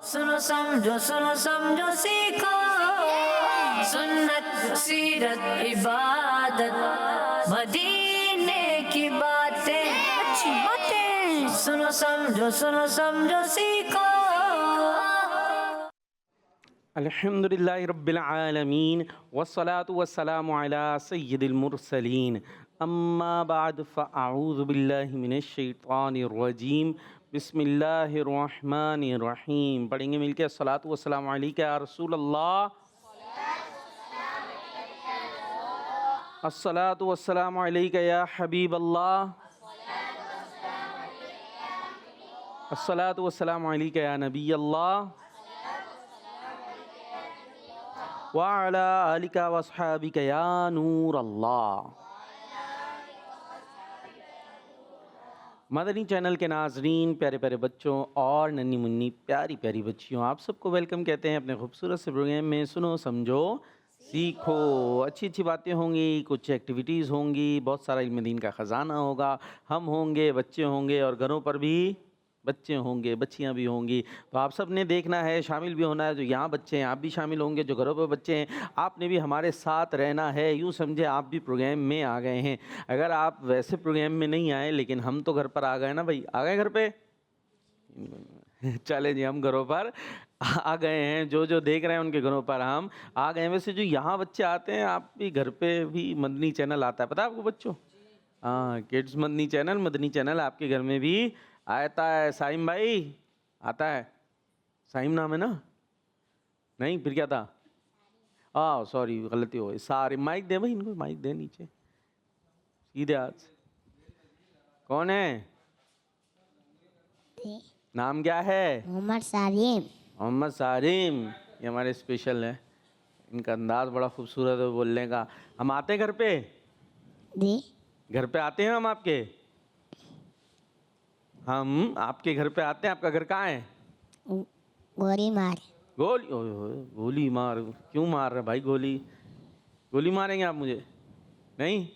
सुनो समझो सीखो सुन्नत सीरत इबादत मदीने की बातें अच्छी बातें सुनो समझो सीखो। अल्हम्दुलिल्लाहि रब्बिल आलमीन वस्सलातु वस्सलामु अला सय्यिदिल मुरसलीन अम्मा बाद फ़अऊज़ु बिल्लाहि मिनश शैतानिर रजीम बिस्मिल्लाहिर रहमानिर रहीम। पढ़ेंगे मिलके अस्सलातु वस्सलामु अलैका या रसूल अल्लाह, अस्सलातु वस्सलामु अलैका या हबीब अल्लाह, अस्सलातु वस्सलामु अलैका या नबी अल्लाह व अला आलिका व अस्हाबिका या नूर अल्लाह। मदनी चैनल के नाजरीन, प्यारे प्यारे बच्चों और नन्ही मुन्नी प्यारी प्यारी बच्चियों, आप सबको वेलकम कहते हैं अपने खूबसूरत से प्रोग्राम में सुनो समझो सीखो। अच्छी अच्छी बातें होंगी, कुछ एक्टिविटीज़ होंगी, बहुत सारा इल्म दीन का ख़जाना होगा। हम होंगे, बच्चे होंगे और घरों पर भी बच्चे होंगे, बच्चियां भी होंगी। तो आप सब ने देखना है, शामिल भी होना है। जो यहाँ बच्चे हैं आप भी शामिल होंगे, जो घरों पर बच्चे हैं आपने भी हमारे साथ रहना है। यूँ समझे आप भी प्रोग्राम में आ गए हैं। अगर आप वैसे प्रोग्राम में नहीं आए लेकिन हम तो घर पर आ गए ना भाई, आ गए घर पे चले जी, हम घरों पर आ गए हैं। जो जो देख रहे हैं उनके घरों पर हम आ गए हैं। वैसे जो यहाँ बच्चे आते हैं, आप भी घर पे भी मदनी चैनल आता है, पता है आपको बच्चों? हाँ, किड्स मदनी चैनल आपके घर में भी आता है। साइम भाई आता है, साइम नाम है ना? नहीं, फिर क्या था? सॉरी, गलती हो गई। सारे माइक दे भाई, इनको माइक दे नीचे सीधे हाथ। कौन है? नाम क्या है? मोहम्मद सालिम। मोहम्मद सालिम, ये हमारे स्पेशल है। इनका अंदाज बड़ा खूबसूरत है बोलने का। हम आते हैं घर पे? जी। घर पे आते हैं हम आपके? हम आपके घर पे आते हैं। आपका घर कहाँ है? गोली मार। गोली? ओए होए, गोली मार? क्यों मार रहे भाई? गोली मारेंगे आप मुझे? नहीं,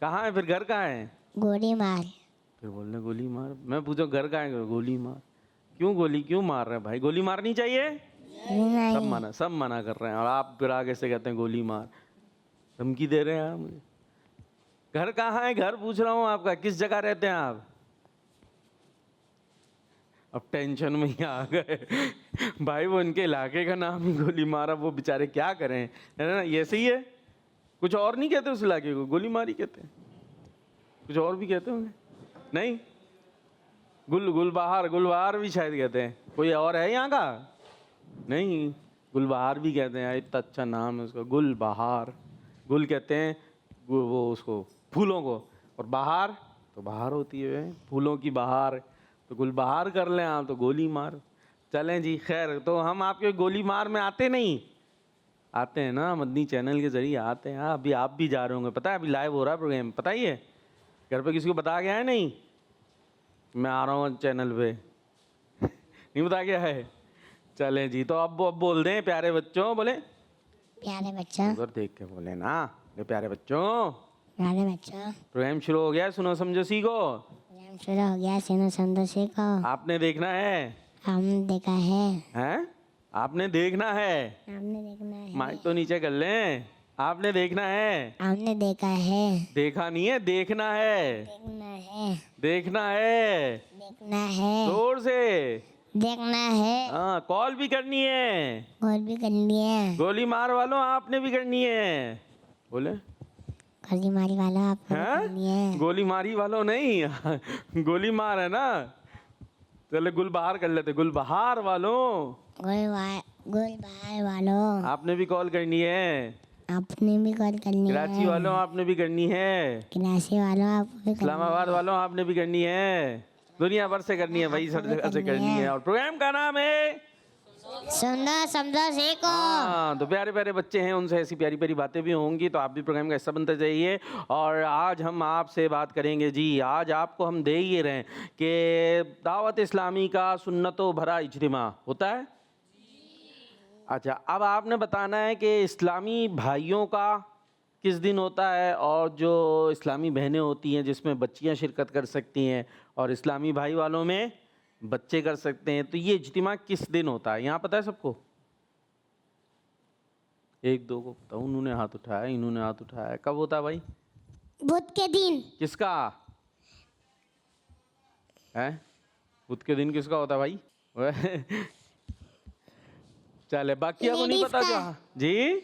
कहाँ है फिर? घर कहाँ है? गोली मार। फिर बोल रहे गोली मार। मैं पूछो घर कहाँ है? गोली मार। क्यों मार रहे हैं भाई? गोली मारनी चाहिए? नहीं। सब मना कर रहे हैं और आप फिर आगे से कहते हैं गोली मार। धमकी दे रहे हैं आप मुझे। घर कहाँ है? घर पूछ रहा हूँ आपका, किस जगह रहते हैं आप? अब टेंशन में ही आ गए भाई। वो इनके इलाके का नाम ही गोली मारा, वो बेचारे क्या करें, है ना? ये सही है। कुछ और नहीं कहते उस इलाके को? गोली मारी कहते हैं। कुछ और भी कहते होंगे? नहीं, गुलबहार भी शायद कहते हैं। कोई और है यहाँ का? नहीं, गुलबहार भी कहते हैं। इतना अच्छा नाम है उसका, गुलबहार। गुल कहते हैं वो उसको, फूलों को, और बहार तो बहार होती है, फूलों की बहार। तो गुलबहार कर लें आप तो गोली मार। चलें जी, खैर। तो हम आपके गोली मार में आते नहीं? आते हैं ना, मदनी चैनल के जरिए आते हैं। अभी आप भी जा रहे होंगे, पता है? अभी लाइव हो रहा है प्रोग्राम, पता ही है? घर पे किसी को बता गया है? नहीं, मैं आ रहा हूँ चैनल पे नहीं बता गया है? चलें जी, तो अब बोल दें प्यारे बच्चों, बोले प्यारे बच्चों। उधर देख के बोले ना, प्यारे बच्चों। प्यारे बच्चों, प्रोग्राम शुरू हो गया, सुनो समझो सीखो। प्रोग्राम शुरू हो गया, सुनो समझो सीखो। आपने देखना है। हमने देखा है। हैं? आपने देखना है। हमने देखना है। माइक तो नीचे कर लें। आपने देखना है। हमने देखा है। देखा नहीं है, देखना है। देखना है। देखना है। देखना है। जोर से देखना है। हाँ, कॉल भी करनी है। कॉल भी करनी है। गोली मार वालों आपने भी करनी है। बोले गोली मारी वाला आपको भी हैं? करनी है। गोली मारी वालों नहीं गोली मार है ना। चले गुलबहार कर लेते। गुलबहार वालों, गुलबहार वालों आपने भी कॉल करनी है। आपने भी कॉल करनी है। कराची वालों आपने भी करनी है। कराची वालों आपको भी करनी इस्लामाबाद वालों आपने भी करनी है। दुनिया भर से करनी है भाई, सब जगह से करनी है। और प्रोग्राम का नाम है सुनो समझो सीखो। हाँ, तो प्यारे प्यारे बच्चे हैं, उनसे ऐसी प्यारी प्यारी बातें भी होंगी। तो आप भी प्रोग्राम का हिस्सा बनते जाइए। और आज हम आपसे बात करेंगे जी, आज आपको हम दे ही रहे हैं कि दावत इस्लामी का सुन्नतों भरा इज्तिमा होता है। अच्छा, अब आपने बताना है कि इस्लामी भाइयों का किस दिन होता है, और जो इस्लामी बहनें होती हैं जिसमें बच्चियां शिरकत कर सकती हैं, और इस्लामी भाई वालों में बच्चे कर सकते हैं। तो ये इज्तिमा किस दिन होता है, यहाँ पता है सबको? एक दो को पता, उन्होंने हाथ उठाया, इन्होंने हाथ उठाया। कब होता है भाई? बुध के दिन। किसका है? बुध के दिन किसका होता है भाई? चले, बाकी को नहीं पता लेडीज जो जी?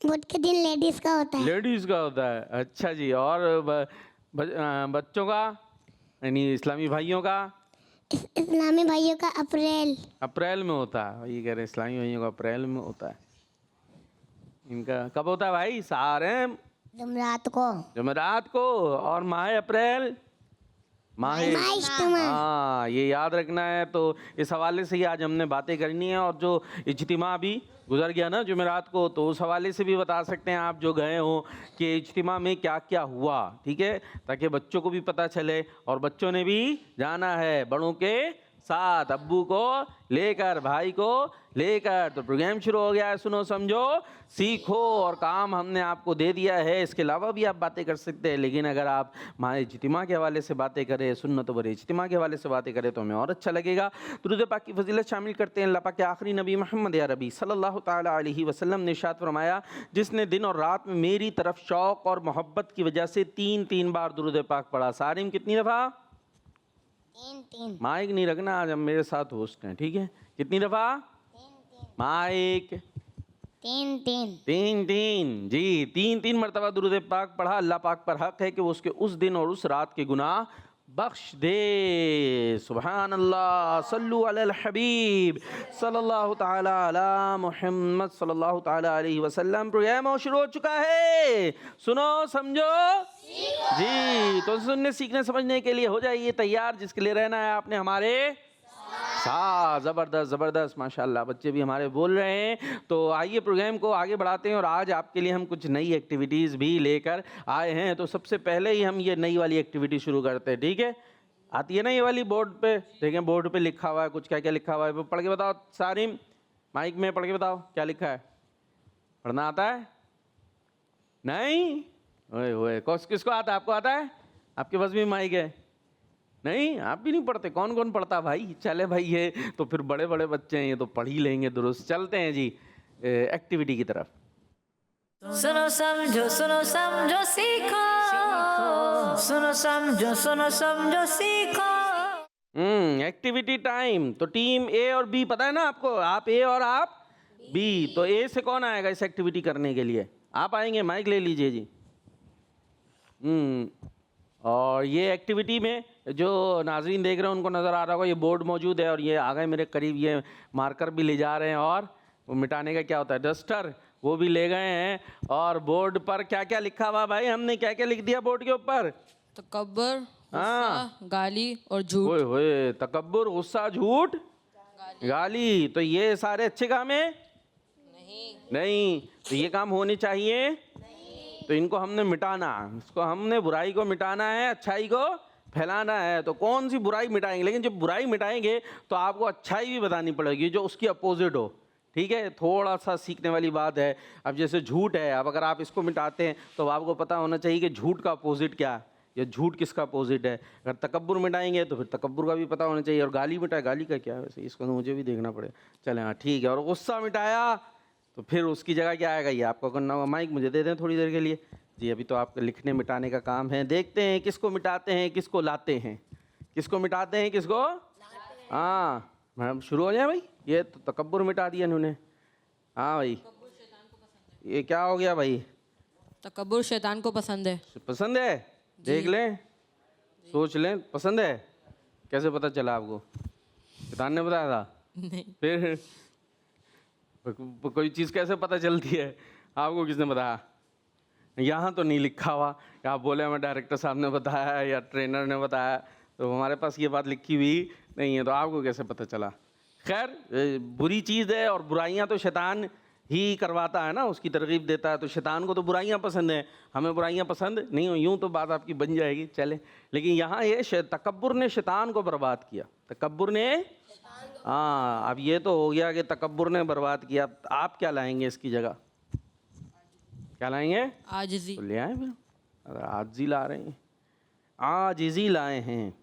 बुध के दिन लेडीज का होता है। लेडीज का होता है, अच्छा जी। और बच्चों का यानी इस्लामी भाइयों का? इस्लामी भाइयों का अप्रैल में होता है। ये कह रहे हैं इस्लामी भाइयों का अप्रैल में होता है। इनका कब होता है भाई? सारे जुमरात को। जुमेरात को। और माह अप्रैल हाँ, ये याद रखना है। तो इस हवाले से ही आज हमने बातें करनी है। और जो इज्तिमा भी गुजर गया ना जुमेरात को, तो उस हवाले से भी बता सकते हैं आप जो गए हो कि इज्तिमा में क्या क्या हुआ, ठीक है, ताकि बच्चों को भी पता चले और बच्चों ने भी जाना है बड़ों के साथ, अब्बू को लेकर, भाई को लेकर। तो प्रोग्राम शुरू हो गया है, सुनो समझो सीखो। और काम हमने आपको दे दिया है, इसके अलावा भी आप बातें कर सकते हैं। लेकिन अगर आप हमारे इज्तिमा के हवाले से बातें करें, सुन्नत व इज्तिमा के हवाले से बातें करें, तो हमें और अच्छा लगेगा। दुरूद पाक की फजीलत शामिल करते हैं। अल्लाह पाक के आखिरी नबी मोहम्मद अरबी सल्लल्लाहु ताला अलैहि वसल्लम ने इरशाद फरमाया, जिसने दिन और रात में मेरी तरफ शौक़ और मोहब्बत की वजह से 3-3 बार दुरूद पाक पढ़ा। सारिम कितनी दफ़ा? 3-3। माइक नहीं रखना, आज हम मेरे साथ होस्ट हैं, ठीक है? कितनी दफ़ा? 3-3। माइक 3-3। 3-3 जी, 3-3 मरतबा दुरूद पाक पढ़ा। अल्लाह पाक पर हक है कि वो उसके उस दिन और उस रात के गुनाह बख्श दे। सुभान अल्लाह, सल्लु अलल हबीब सल्लल्लाहु ताला अला मुहम्मद सल्लल्लाहु ताला अलैहि वसल्लम। प्रोग्राम शुरू हो चुका है, सुनो समझो जी। तो सुनने सीखने समझने के लिए हो जाइए तैयार, जिसके लिए रहना है आपने हमारे साथ। ज़बरदस्त ज़बरदस्त, माशाल्लाह, बच्चे भी हमारे बोल रहे हैं। तो आइए प्रोग्राम को आगे बढ़ाते हैं। और आज आपके लिए हम कुछ नई एक्टिविटीज़ भी लेकर आए हैं। तो सबसे पहले ही हम ये नई वाली एक्टिविटी शुरू करते हैं, ठीक है? आती है ना ये वाली? बोर्ड पे देखें, बोर्ड पे लिखा हुआ है कुछ, क्या क्या लिखा हुआ है पढ़ के बताओ। सारिम माइक में पढ़ के बताओ क्या लिखा है। पढ़ना आता है? नहीं? ओए ओए, किसको आता है? आपको आता है? आपके पास भी माइक है? नहीं, आप भी नहीं पढ़ते? कौन कौन पढ़ता भाई? चले भाई, ये तो फिर बड़े बड़े बच्चे हैं, ये तो पढ़ ही लेंगे दुरुस्त। चलते हैं जी एक्टिविटी की तरफ। सुनो समझो सीखो, सुनो समझो सीखो। Activity time. तो टीम ए और बी पता है ना आपको? आप ए और आप बी। तो ए से कौन आएगा इस एक्टिविटी करने के लिए? आप आएंगे, माइक ले लीजिए जी। और ये एक्टिविटी में जो नाज़रीन देख रहे हैं उनको नज़र आ रहा होगा, ये बोर्ड मौजूद है और ये आ गए मेरे करीब, ये मार्कर भी ले जा रहे हैं और वो मिटाने का क्या होता है, डस्टर, वो भी ले गए हैं। और बोर्ड पर क्या क्या लिखा हुआ भाई? हमने क्या क्या लिख दिया बोर्ड के ऊपर? तकब्बुर, हाँ, गाली और झूठ। ओए होए, तकब्बुर, गुस्सा, झूठ, गाली। तो ये सारे अच्छे काम है? नहीं। तो ये काम होने चाहिए? तो इनको हमने मिटाना, इसको हमने बुराई को मिटाना है, अच्छाई को फैलाना है। तो कौन सी बुराई मिटाएंगे? लेकिन जब बुराई मिटाएंगे तो आपको अच्छाई भी बतानी पड़ेगी जो उसकी अपोजिट हो, ठीक है? थोड़ा सा सीखने वाली बात है। अब जैसे झूठ है, अब अगर आप इसको मिटाते हैं तो आपको पता होना चाहिए कि झूठ का अपोजिट क्या है, या झूठ किसका अपोजिट है। अगर तकब्बुर मिटाएंगे तो फिर तकब्बुर का भी पता होना चाहिए। और गाली मिटाए, गाली का क्या है वैसे, इसको तो मुझे भी देखना पड़ेगा। चले हाँ ठीक है। और गुस्सा मिटाया तो फिर उसकी जगह क्या आएगा, ये आपको करना होगा। माइक मुझे दे दें थोड़ी देर के लिए जी। अभी तो आपके लिखने मिटाने का काम है। देखते हैं किसको मिटाते हैं, किसको लाते हैं, किसको मिटाते हैं, किसको। हाँ मैडम शुरू हो जाए भाई। ये तो तकब्बुर मिटा दिया इन्होंने। हाँ भाई, ये क्या हो गया भाई? तकब्बुर शैतान को पसंद है। पसंद है? देख लें, सोच लें, पसंद है। कैसे पता चला आपको? शैतान ने बताया था? नहीं। फिर कोई चीज़ कैसे पता चलती है? आपको किसने बताया? यहाँ तो नहीं लिखा हुआ। आप बोले हमें डायरेक्टर साहब ने बताया या ट्रेनर ने बताया, तो हमारे पास ये बात लिखी हुई नहीं है, तो आपको कैसे पता चला? खैर, बुरी चीज़ है और बुराइयाँ तो शैतान ही करवाता है ना, उसकी तरगीब देता है। तो शैतान को तो बुराइयाँ पसंद हैं, हमें बुराइयाँ पसंद नहीं हो, यूँ तो बात आपकी बन जाएगी। चले, लेकिन यहाँ ये तकब्बुर ने शैतान को बर्बाद किया। तकब्बुर ने, हाँ, अब ये तो हो गया कि तकब्बुर ने बर्बाद किया। आप क्या लाएंगे इसकी जगह? क्या लाएंगे? आजिज़ी। तो ले आए फिर। अगर आजिज़ी ला रहे हैं, आजिज़ी लाए हैं।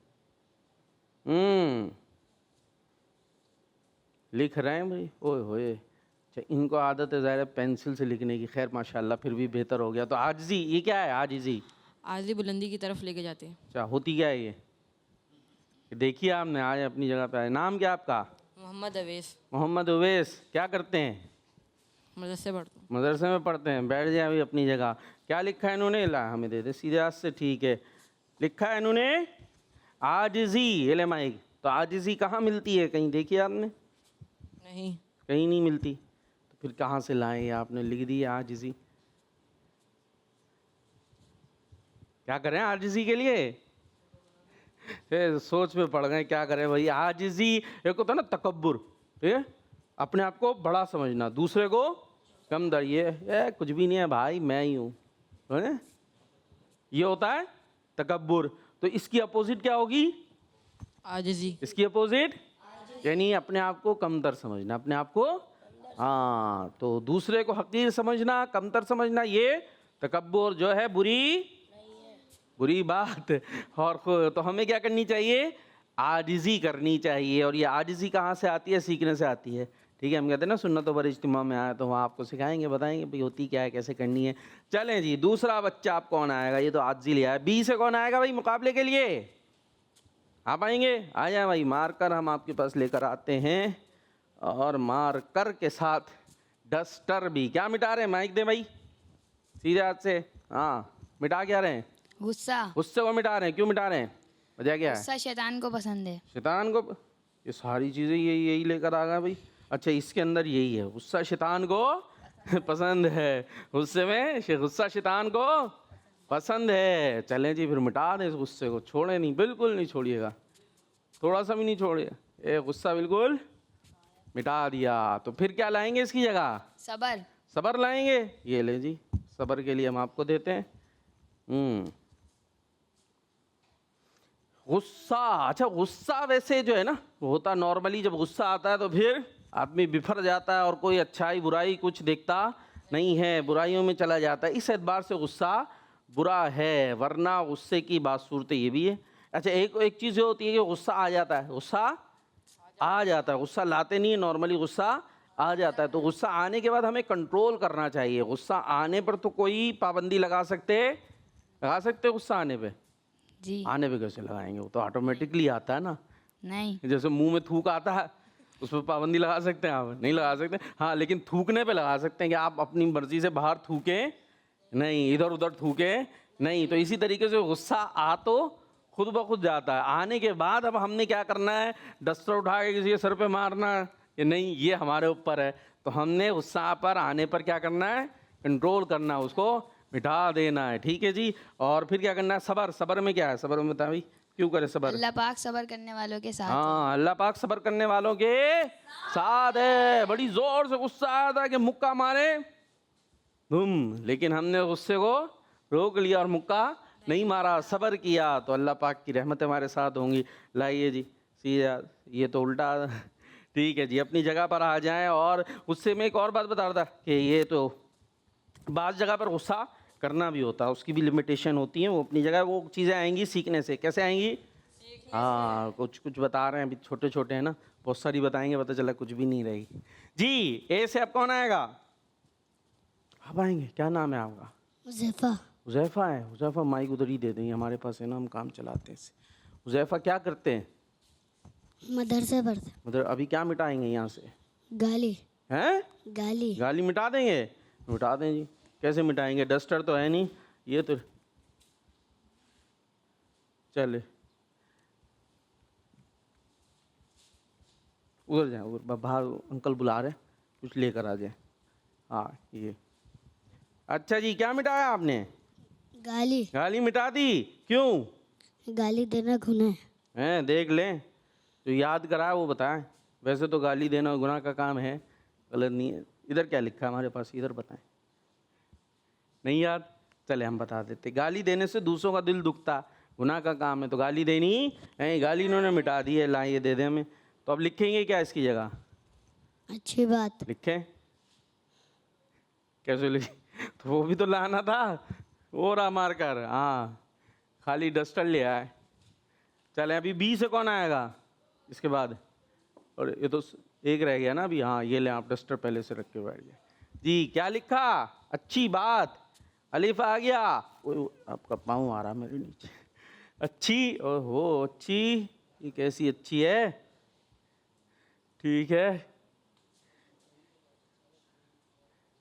लिख रहे हैं भाई, ओए होए। अच्छा, इनको आदत है ज़ाहिर है पेंसिल से लिखने की। खैर माशाल्लाह, फिर भी बेहतर हो गया। तो आजिज़ी, ये क्या है आजिज़ी? आजी बुलंदी की तरफ लेके जाते हैं। अच्छा, होती क्या है ये? देखिए आपने आज अपनी जगह पे आए। नाम क्या आपका? मोहम्मद अवेस, मोहम्मद उवैस। क्या करते हैं? मदरसे पढ़ता हूँ। मदरसे में पढ़ते हैं। बैठ जाए अभी अपनी जगह। क्या लिखा है इन्होंने? ला हमें दे दे सीधे हाथ से। ठीक है, लिखा है इन्होंने आजिज़ी, एलएमआई। तो आजिज़ी कहाँ मिलती है? कहीं देखी आपने? नहीं, कहीं नहीं मिलती। तो फिर कहाँ से लाए? ये आपने लिख दी आजिज़ी। क्या करें आजिज़ी के लिए? सोच में पड़ गए, क्या करें भाई। आजिज़ी एक होता है ना तकब्बुर, ठीक है, अपने आप को बड़ा समझना, दूसरे को कम दर। ये कुछ भी नहीं है भाई, मैं ही हूँ, है ना? ये होता है तकब्बुर। तो इसकी अपोजिट क्या होगी? आजिज़ी। इसकी अपोजिट यानी अपने आप को कमतर समझना, अपने आप को, हाँ। तो दूसरे को हकीर समझना, कमतर समझना, ये तकब्बुर जो है बुरी बात। और तो हमें क्या करनी चाहिए? आजिज़ी करनी चाहिए। और ये आजिज़ी कहाँ से आती है? सीखने से आती है। ठीक है, हम कहते हैं ना सुन्नतों पर इज्तिमा में आया, तो वहाँ आपको सिखाएंगे, बताएंगे भाई होती क्या है, कैसे करनी है। चलें जी, दूसरा बच्चा आप कौन आएगा? ये तो आजिज़ी लिया है। बी से कौन आएगा भाई मुकाबले के लिए? आप आएंगे? आ जाए भाई। मार्कर हम आपके पास लेकर आते हैं, और मार्कर के साथ डस्टर भी। क्या मिटा रहे हैं? माइक दे भाई सीधे हाथ से। हाँ, मिटा क्या रहे हैं? गुस्सा। गुस्से को मिटा रहे हैं। क्यों मिटा रहे हैं? वजह क्या है? गुस्सा शैतान को पसंद है। शैतान को? ये सारी चीज़ें यही लेकर आ गया भाई। अच्छा, इसके अंदर यही है, गुस्सा शैतान को पसंद है। गुस्से में गुस्सा शैतान को पसंद है। चलें जी, फिर मिटा दें इस गुस्से को। छोड़े नहीं, बिल्कुल नहीं छोड़िएगा, थोड़ा सा भी नहीं छोड़िए। ये गुस्सा बिल्कुल मिटा दिया। तो फिर क्या लाएंगे इसकी जगह? सबर। सबर लाएंगे। ये ले जी, सबर के लिए हम आपको देते हैं गुस्सा। अच्छा, गुस्सा वैसे जो है ना, होता नॉर्मली जब गुस्सा आता है तो फिर आदमी बिफर जाता है और कोई अच्छाई बुराई कुछ देखता नहीं है, बुराइयों में चला जाता है। इस एतबार से गुस्सा बुरा है, वरना गुस्से की बात सूरत ये भी है। अच्छा, एक चीज़ जो होती है कि गुस्सा आ जाता है, गुस्सा आ जाता है, गुस्सा लाते नहीं है, नॉर्मली गुस्सा आ जाता है। तो गुस्सा आने के बाद हमें कंट्रोल करना चाहिए। गुस्सा आने पर तो कोई पाबंदी लगा सकते गुस्सा आने पे? जी आने पे कैसे लगाएंगे? वो तो ऑटोमेटिकली आता है ना। नहीं। जैसे मुंह में थूक आता है, उस पर पाबंदी लगा सकते हैं? आप नहीं लगा सकते। हाँ, लेकिन थूकने पे लगा सकते हैं कि आप अपनी मर्जी से बाहर थूके नहीं, इधर उधर थूके नहीं। तो इसी तरीके से गुस्सा आ तो खुद ब खुद जाता है। आने के बाद अब हमने क्या करना है? डस्टर उठा के किसी के सर पे मारना कि नहीं, ये हमारे ऊपर है। तो हमने गुस्सा पर आने पर क्या करना है? कंट्रोल करना है, उसको मिटा देना है। ठीक है जी। और फिर क्या करना है? सबर। सबर में क्या है? सबर में बता भाई, क्यों करे सबर? अल्लाह पाक सबर करने वालों के साथ है। हाँ, अल्लाह पाक सबर करने वालों के साथ है। बड़ी जोर से गुस्सा आया था कि मुक्का मारे लेकिन हमने गुस्से को रोक लिया और मुक्का नहीं मारा, सबर किया, तो अल्लाह पाक की रहमत हमारे साथ होंगी। लाइए जी सीधा, ये तो उल्टा। ठीक है जी, अपनी जगह पर आ जाएं। और गुस्से में एक और बात बता रहा था कि ये तो बाज़ जगह पर गुस्सा करना भी होता है, उसकी भी लिमिटेशन होती है। वो अपनी जगह, वो चीज़ें आएंगी सीखने से। कैसे आएंगी? हाँ, कुछ बता रहे हैं, अभी छोटे छोटे हैं ना, बहुत सारी बताएंगे, पता चला कुछ भी नहीं रहेगी जी। ए से अब कौन आएगा? आप आएंगे? क्या नाम है आपका? हुज़ैफा। हुज़ैफा है। हुज़ैफा माइक उधर ही दे देंगे, हमारे पास है ना, हम काम चलाते हैं इससे। हुज़ैफा क्या करते हैं? मदरसे पढ़ते। मतलब अभी क्या मिटाएंगे यहाँ से? गाली। हैं? गाली। गाली मिटा देंगे? मिटा दें जी। कैसे मिटाएंगे? डस्टर तो है नहीं, ये तो चले उधर जाए, उधर बाहर अंकल बुला रहे, कुछ लेकर आ जाए। हाँ, ये अच्छा जी। क्या मिटाया आपने? गाली। गाली मिटा दी। क्यों? गाली देना गुनाह है। हैं? देख लें, जो याद करा वो बताएं। वैसे तो गाली देना गुनाह का काम है, गलत नहीं है। इधर क्या लिखा है हमारे पास? इधर बताएं। नहीं याद? चले हम बता देते। गाली देने से दूसरों का दिल दुखता, गुनाह का काम है, तो गाली देनी नहीं। गाली इन्होंने मिटा दी है, ला ये दे दे हमें। तो अब लिखेंगे क्या इसकी जगह? अच्छी बात। लिखें? कैसे लिखे? तो वो भी तो लाना था, वो रहा मार्कर। हाँ, खाली डस्टर ले आए। चले, अभी बी से कौन आएगा इसके बाद? और ये तो एक रह गया ना अभी। हाँ ये ले, आप डस्टर पहले से रख के बैठ गए जी। क्या लिखा? अच्छी बात, अलिफ आ गया। ओए, आपका पाँव आ रहा मेरे नीचे। अच्छी, ओहो अच्छी, ये कैसी अच्छी है? ठीक है,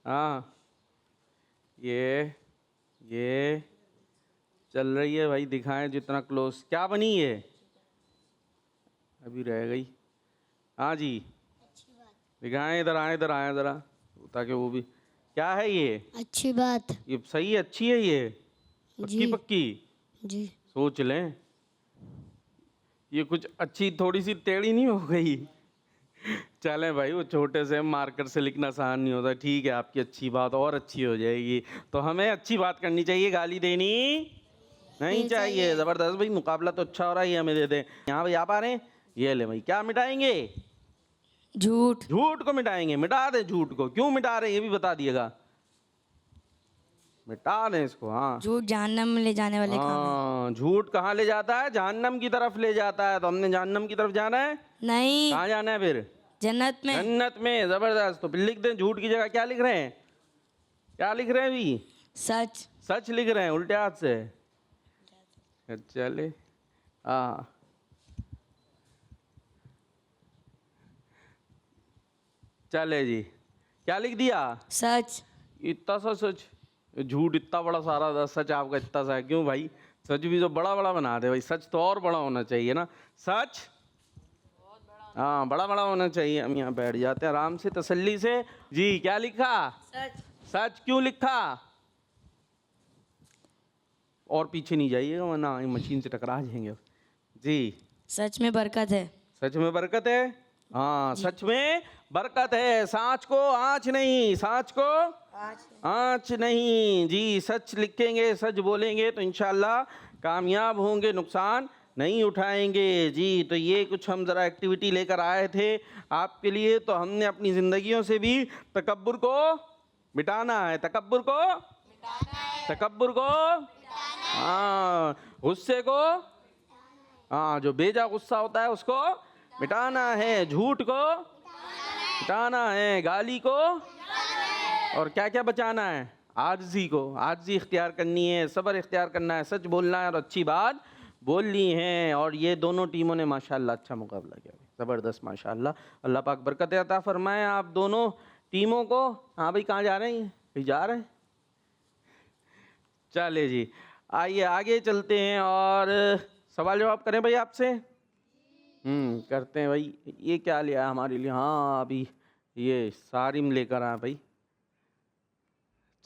हाँ ये चल रही है भाई, दिखाएं जितना क्लोज। क्या बनी ये? अभी रह गई। हाँ जी, दिखाएं, इधर आए, इधर आए ज़रा, ताकि वो भी। क्या है ये? अच्छी बात। ये सही है, अच्छी है ये, पक्की जी पक्की। जी। सोच लें, ये कुछ अच्छी थोड़ी सी टेढ़ी नहीं हो गई? चलें भाई, वो छोटे से मार्कर से लिखना आसान नहीं होता। ठीक है, आपकी अच्छी बात और अच्छी हो जाएगी। तो हमें अच्छी बात करनी चाहिए, गाली देनी नहीं चाहिए। जबरदस्त भाई, मुकाबला तो अच्छा हो रहा है, ये हमें दे दें। यहाँ भाई आप आ रहे हैं, ये ले भाई। क्या मिटाएंगे? झूठ। झूठ को मिटाएंगे। मिटा दें झूठ को। क्यों मिटा रहे हैं ये भी बता दिएगा। मिटा दें इसको। हाँ, झूठ जहन्नम में ले जाने वाले काम हाँ, झूठ कहाँ ले जाता है? जहन्नम की तरफ ले जाता है। तो हमने जहन्नम की तरफ जाना है? है। नहीं, कहाँ जाना है फिर? जन्नत में। जन्नत में। जबरदस्त। तो फिर लिख दें झूठ की जगह क्या लिख रहे हैं? क्या लिख रहे हैं अभी? सच। सच लिख रहे हैं उल्टे हाथ से। चले, हाँ, चले जी। क्या लिख दिया? सच। इतना सा सच? झूठ इतना बड़ा सारा था, सच आपका इतना सा है। क्यों भाई? सच भी तो बड़ा बड़ा बना दे भाई। सच तो और बड़ा होना चाहिए ना। सच हाँ, बड़ा बड़ा होना चाहिए। हम यहाँ बैठ जाते हैं आराम से, तसल्ली से। जी, क्या लिखा? सच। सच क्यों लिखा? और पीछे नहीं जाइएगा वरना मशीन से टकरा जाएंगे। जी, सच में बरकत है। सच में बरकत है। हाँ, सच में बरकत है। सांच को आँच नहीं, सांच को आँच नहीं। जी, सच लिखेंगे, सच बोलेंगे तो इंशाल्लाह कामयाब होंगे, नुकसान नहीं उठाएंगे। जी, तो ये कुछ हम ज़रा एक्टिविटी लेकर आए थे आपके लिए। तो हमने अपनी ज़िंदगियों से भी तकब्बुर को मिटाना है। तकब्बुर को तकब्बुर को, हाँ, गुस्से को, हाँ, जो बेजा गुस्सा होता है उसको मिटाना है। झूठ को मिटाना है। गाली को, और क्या क्या बचाना है? आजिज़ी को। आजिज़ी इख्तियार करनी है, सब्र इख्तियार करना है, सच बोलना है और अच्छी बात बोलनी है। और ये दोनों टीमों ने माशाल्लाह अच्छा मुकाबला किया, ज़बरदस्त माशाल्लाह। अल्लाह पाक बरकत अता फरमाए आप दोनों टीमों को। हाँ भाई, कहाँ जा रहे हैं? कहीं जा रहे हैं? चले जी, आइए आगे चलते हैं और सवाल जवाब करें भाई आपसे। करते हैं भाई। ये क्या लिया है हमारे लिए? हाँ, अभी ये सारिम लेकर आया भाई।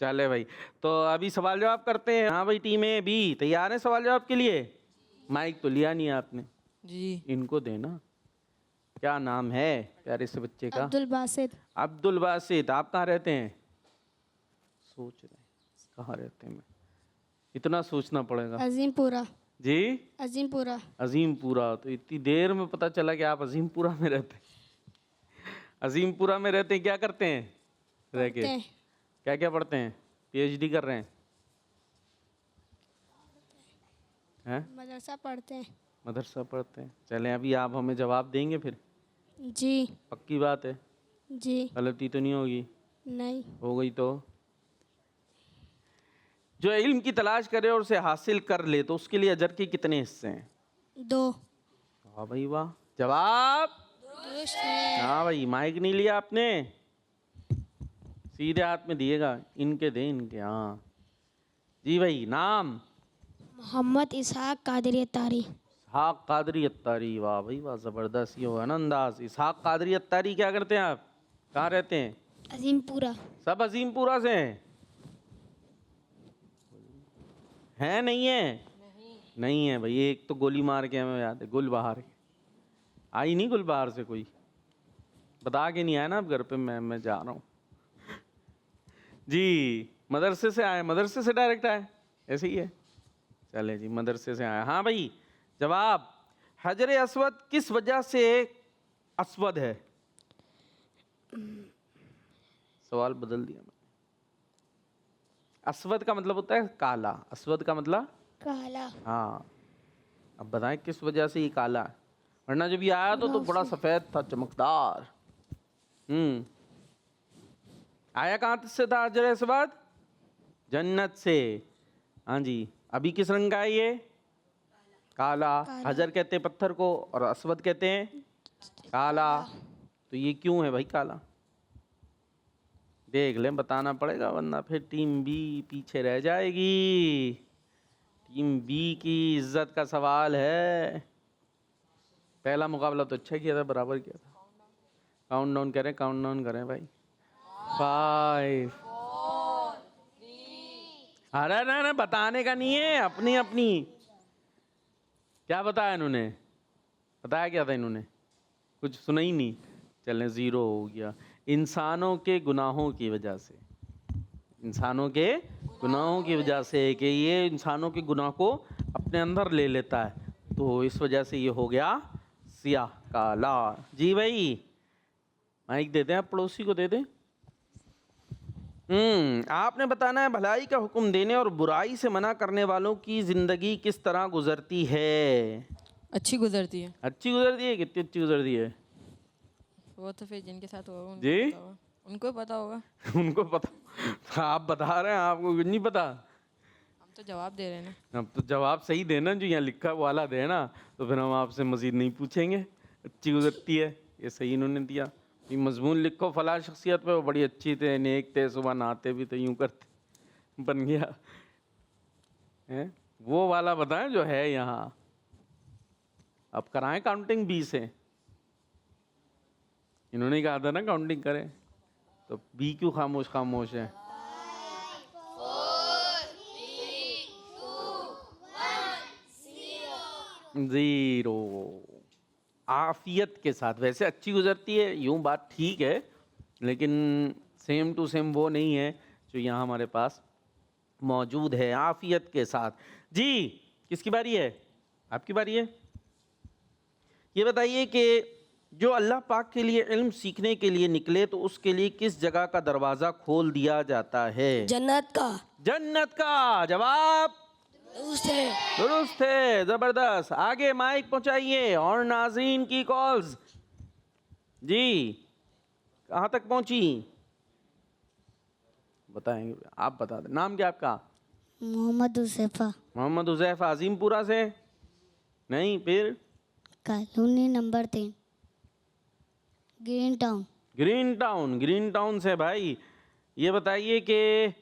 चले भाई, तो अभी सवाल जवाब करते हैं। हाँ भाई, टीम ए बी तैयार है सवाल जवाब के लिए? माइक तो लिया नहीं है आपने, जी। इनको देना। क्या नाम है प्यारे से बच्चे का? अब्दुल बासित। अब्दुल बासित। आप कहाँ रहते हैं? सोच रहे हैं कहाँ रहते हैं। मैं इतना सोचना पड़ेगा। अजीमपुरा। जी, अजीमपुरा। अजीमपुरा। तो इतनी देर में पता चला कि आप अजीमपुरा में रहते हैं। अजीमपुरा में रहते हैं, क्या करते हैं रह के? क्या क्या पढ़ते हैं? पीएचडी कर रहे हैं? मदरसा पढ़ते हैं। मदरसा पढ़ते हैं। चलें, अभी आप हमें जवाब देंगे फिर? जी। पक्की बात है? जी। गलती तो नहीं होगी? नहीं। हो गई तो? जो इल्म की तलाश करे और उसे हासिल कर ले तो उसके लिए अजर के कितने हिस्से हैं? 2। वाह भाई वाह, जवाब। हाँ भाई, माइक नहीं लिया आपने, सीधे हाथ में दिएगा। इनके दे, इनके। हाँ जी भाई, नाम? मोहम्मद इसहाक कादरी अत्तारी। इसहाक कादरी अत्तारी। वाह भाई वाह, ज़बरदस्त। ये होगा ना अंदाज। इसहाक कादरी अत्तारी, क्या करते हैं आप? कहाँ रहते हैं? अजीमपुरा। सब अजीमपुरा से हैं? नहीं है? नहीं है भाई। एक तो गोली मार के हमें याद है, गुलबहार। आई नहीं गुलबहार से कोई? बता के नहीं आया ना आप घर पे? मैं जा रहा हूँ जी। मदरसे से आए? मदरसे से डायरेक्ट आए? ऐसे ही है। चले जी, मदरसे से आए। हाँ भाई, जवाब। हजर अस्वद किस वजह से अस्वद है? सवाल बदल दिया मैंने। अस्वद का मतलब होता है काला। अस्वद का मतलब काला। हाँ, अब बताएं किस वजह से ये काला है? वरना जब ये आया तो बड़ा सफेद था, चमकदार। आया कहाँ से था हजर अस्वद? जन्नत से। हाँ जी, अभी किस रंग का है ये? काला। हजर कहते हैं पत्थर को और अस्वद कहते हैं काला। तो ये क्यों है भाई काला? देख लें, बताना पड़ेगा वरना फिर टीम बी पीछे रह जाएगी। टीम बी की इज्जत का सवाल है। पहला मुकाबला तो अच्छा किया था, बराबर किया था। काउंट डाउन करें, काउंट डाउन करें भाई। 5 अरे ना बताने का नहीं है, अपनी अपनी। क्या बताया इन्होंने? बताया क्या था इन्होंने? कुछ सुना ही नहीं। चलें, 0 हो गया। इंसानों के गुनाहों की वजह से, इंसानों के गुनाहों की वजह से कि ये इंसानों के गुनाह को अपने अंदर ले लेता है, तो इस वजह से ये हो गया सियाह काला। जी भाई, माइक दे दें, आप पड़ोसी को दे दें। आपने बताना है भलाई का हुक्म देने और बुराई से मना करने वालों की जिंदगी किस तरह गुजरती है? अच्छी गुजरती है। अच्छी गुजरती है? कितनी अच्छी गुजरती है? वो तो फिर जिनके साथ होगा जी? उनको पता होगा। उनको पता? आप बता रहे हैं, आपको कुछ नहीं पता? हम तो जवाब दे रहे हैं ना। अब तो जवाब सही देना, जो यहाँ लिखा है वाला देना, तो फिर हम आपसे मजीद नहीं पूछेंगे। अच्छी गुजरती है, ये सही इन्होंने दिया। ये मजमून लिखो फला शख्सियत पे, वो बड़ी अच्छी थे, नेक थे, सुबह नहाते भी तो यूँ करते, बन गया है। वो वाला बताएं जो है यहाँ। अब कराएं काउंटिंग 20 से। इन्होंने कहा था ना काउंटिंग करें, तो बी क्यों खामोश है? 0। आफियत के साथ। वैसे अच्छी गुजरती है, यूं बात ठीक है, लेकिन सेम टू सेम वो नहीं है जो यहाँ हमारे पास मौजूद है। आफियत के साथ। जी, किसकी बारी है? आपकी बारी है। ये बताइए कि जो अल्लाह पाक के लिए इल्म सीखने के लिए निकले तो उसके लिए किस जगह का दरवाज़ा खोल दिया जाता है? जन्नत का। जन्नत का। जवाब दुरुस्त है, जबरदस्त। आगे माइक पहुंचाइए और नाज़रीन की कॉल्स। जी, कहाँ तक पहुंची? बताएंगे, आप बता दें। नाम क्या आपका? मोहम्मद हुसैफा। मोहम्मद हुज़ैफा। अजीमपुरा से? नहीं, फिर? Colony number 3, green town. Green town से। भाई ये बताइए कि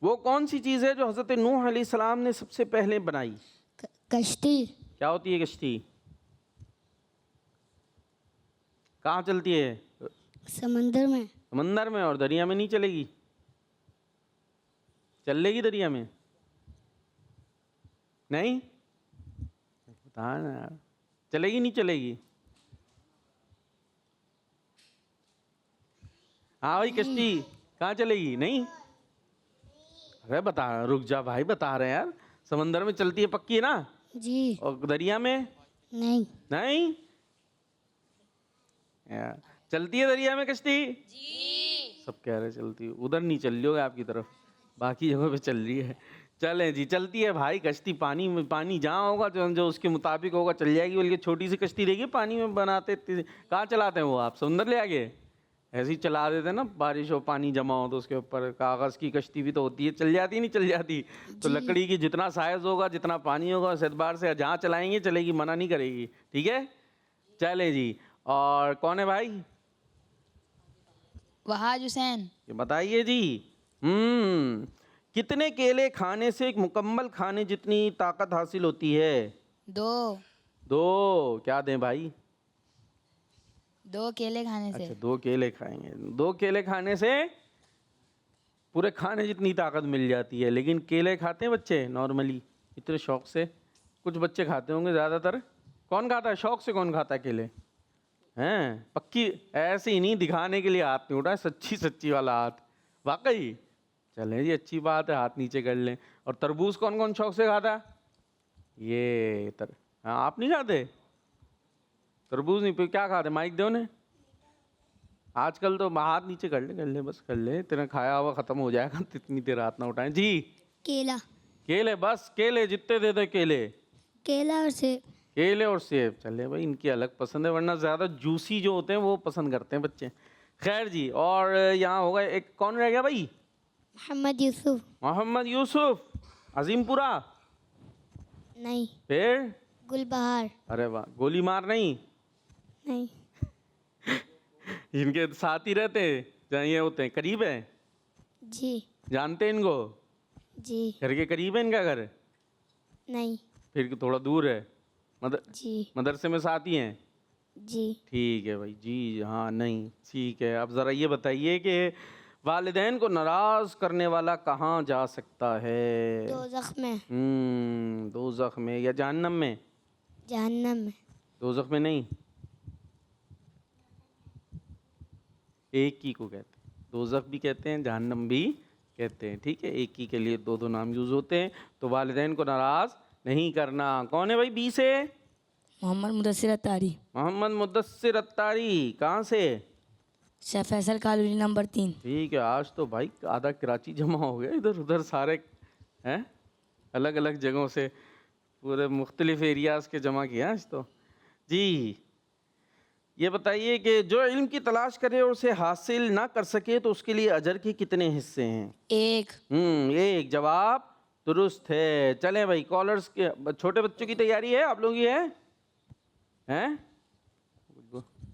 वो कौन सी चीज़ है जो हज़रत नूह अलैहिस्सलाम ने सबसे पहले बनाई? कश्ती। क्या होती है कश्ती? कहाँ चलती है? समंदर में। समंदर में। और दरिया में नहीं चलेगी? चल लेगी दरिया में? नहीं बता ना यार, चलेगी नहीं चलेगी? हाँ भाई, कश्ती कहाँ चलेगी? नहीं? अरे बता, रुक जा भाई, बता रहे हैं यार। समंदर में चलती है, पक्की है ना? जी। और दरिया में? नहीं। नहीं यार, चलती है दरिया में कश्ती? जी। सब कह रहे चलती है। उधर नहीं चल रही होगी आपकी तरफ, बाकी जगह पे चल रही है। चलें जी, चलती है भाई कश्ती। पानी में, पानी जहाँ होगा जो उसके मुताबिक होगा चल जाएगी। बल्कि छोटी सी कश्ती रहेगी, पानी में बनाते। कहाँ चलाते हैं वो आप? समुंदर ले आगे ऐसे ही चला देते ना, बारिश हो, पानी जमा हो तो उसके ऊपर। कागज़ की कश्ती भी तो होती है, चल जाती नहीं चल जाती? तो लकड़ी की जितना साइज होगा, जितना पानी होगा, उस एतबार से जहाँ चलाएंगे चलेगी, मना नहीं करेगी। ठीक है, चले जी। और कौन है भाई? वहाज हुसैन। ये बताइए जी। कितने केले खाने से एक मुकम्मल खाने जितनी ताकत हासिल होती है? 2 क्या दें भाई? 2 केले खाने से। अच्छा, 2 केले खाएंगे। 2 केले खाने से पूरे खाने जितनी ताकत मिल जाती है। लेकिन केले खाते हैं बच्चे नॉर्मली इतने शौक से? कुछ बच्चे खाते होंगे, ज़्यादातर कौन खाता है शौक से? कौन खाता है केले? हैं? पक्की ऐसे ही नहीं दिखाने के लिए हाथ नहीं उठाए, सच्ची सच्ची वाला हाथ। वाकई? चलें जी, अच्छी बात है, हाथ नीचे कर लें। और तरबूज कौन कौन शौक से खाता है? ये हाँ, आप नहीं खाते तरबूज? नहीं, फिर क्या खाते? माइक दो ने। आजकल तो हाथ नीचे कर ले बस कर ले, तेरा खाया हुआ खत्म हो जाएगा। इतनी देर हाथ ना उठाएं जी। केला। केले, बस केले जितने दे दे केले। केला और सेब। केले और सेब, चले भाई इनकी अलग पसंद है, वरना ज़्यादा जूसी जो होते हैं वो पसंद करते हैं बच्चे। खैर जी, और यहाँ होगा एक, कौन रह गया भाई? मोहम्मद यूसुफ। मोहम्मद यूसुफ। अजीमपुरा। नहीं। फिर? गुलबहार। अरे वाह, गोली मार नहीं? नहीं। इनके साथ ही रहते हैं जहाँ ये होते हैं, करीब है? जी। जानते हैं इनको? जी। घर के करीब है इनका घर? नहीं। फिर थोड़ा दूर है? जी। मदरसे में साथ ही हैं? जी। ठीक है भाई जी, हाँ नहीं ठीक है। अब ज़रा ये बताइए कि वालिदैन को नाराज़ करने वाला कहाँ जा सकता है? दोज़ख में। दोज़ख में या जहन्नम में? जहन्नम में। दोज़ख में नहीं, एक ही को कहते हैं, दोज़ख भी कहते हैं, जहन्नम भी कहते हैं, ठीक है, एक ही के लिए दो दो नाम यूज़ होते हैं। तो वालिदैन को नाराज़ नहीं करना। कौन है भाई बी से? मोहम्मद मुदस्सिर अत्तारी, मोहम्मद मुदस्सिर अत्तारी। कहाँ से? Shah Faisal colony number 3। ठीक है, आज तो भाई आधा कराची जमा हो गया, इधर उधर सारे हैं, अलग अलग जगहों से, पूरे मुख्तलिफ एरियाज़ के जमा किया आज तो जी। ये बताइए कि जो इल्म की तलाश करे और उसे हासिल ना कर सके तो उसके लिए अजर के कितने हिस्से हैं? 1। एक जवाब दुरुस्त है। चलें भाई, कॉलर्स के छोटे बच्चों की तैयारी है आप लोगों की? हैं?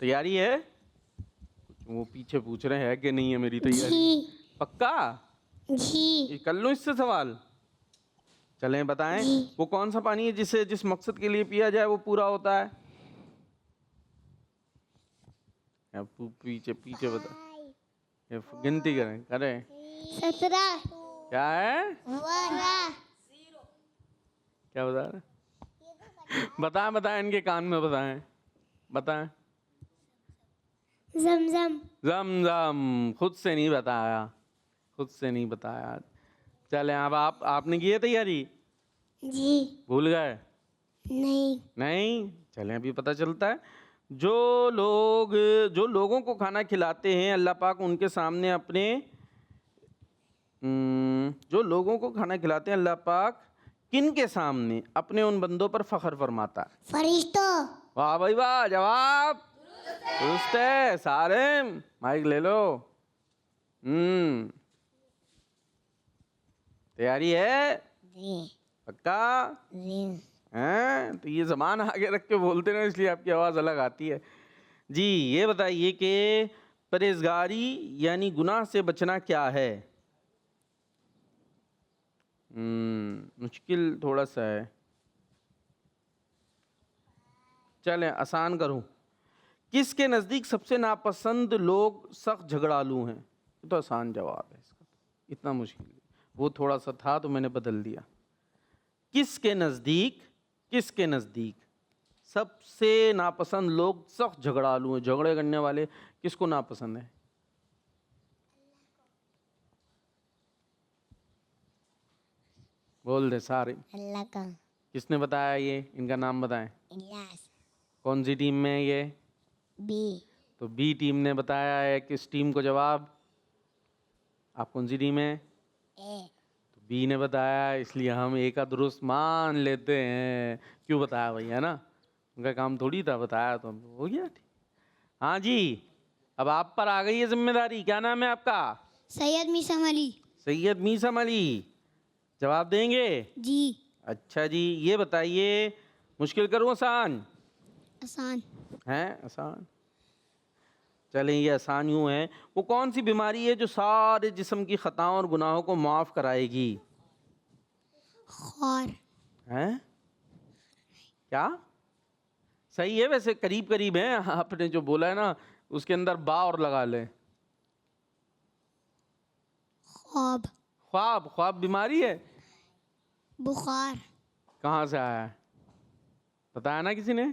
तैयारी है? वो पीछे पूछ रहे हैं कि नहीं है मेरी तैयारी? पक्का? जी। कर लूँ इससे सवाल? चलें बताएं, वो कौन सा पानी है जिसे जिस मकसद के लिए पिया जाए वो पूरा होता है? पीछे पीछे बता, ये गिनती करें करें। 17। क्या है? 12। क्या बता रहे? बताएं बताएं, इनके कान में बताएं, बताएं। जमजम। जमजम। खुद से नहीं बताया, खुद से नहीं बताया। चले अब आपने की है तैयारी? जी। भूल गए? नहीं। नहीं, चलें अभी पता चलता है। जो लोगों को खाना खिलाते हैं अल्लाह पाक उनके सामने अपने जो लोगों को खाना खिलाते हैं अल्लाह पाक किन के सामने अपने उन बंदों पर फख्र फरमाता है? फरिश्तों। वाह भाई वाह, जवाब दुरुस्त है। सारे माइक ले लो। तैयारी है? जी। पक्का? जी। हैं? तो ये ज़बान आगे रख के बोलते ना, इसलिए आपकी आवाज़ अलग आती है जी। ये बताइए कि परहेज़गारी यानी गुनाह से बचना क्या है? मुश्किल थोड़ा सा है, चलें आसान करूं। किसके नज़दीक सबसे नापसंद लोग सख्त झगड़ालू हैं? ये तो आसान जवाब है इसका, इतना मुश्किल है। वो थोड़ा सा था तो मैंने बदल दिया। किसके नज़दीक सबसे नापसंद लोग सख्त झगड़ालू हैं? झगड़े करने वाले किसको नापसंद है? बोल दे सारे। अल्लाह का। किसने बताया ये? इनका नाम बताएं। इलियास। कौन सी टीम में है ये? बी। तो बी टीम ने बताया है। किस टीम को जवाब? आप कौन सी टीम है? ए। तो बी ने बताया, इसलिए हम ए का दुरुस्त मान लेते हैं। क्यों बताया भाई, है ना, उनका काम थोड़ी था, बताया तो हो गया ठीक। हाँ जी, अब आप पर आ गई है जिम्मेदारी। क्या नाम है आपका? सैयद मीसम अली। सैयद मीसम अली, जवाब देंगे? जी। अच्छा जी, ये बताइए, मुश्किल करूँ आसान? आसान। हैं आसान? चलें ये आसान यूँ है, वो कौन सी बीमारी है जो सारे जिस्म की खताओं और गुनाहों को माफ़ कराएगी? खौर। हैं? क्या? सही है वैसे, करीब करीब है। आपने जो बोला है ना उसके अंदर बा और लगा लें। ख्वाब। ख्वाब? ख्वाब बीमारी है? बुखार। कहाँ से आया है? बताया ना किसी ने?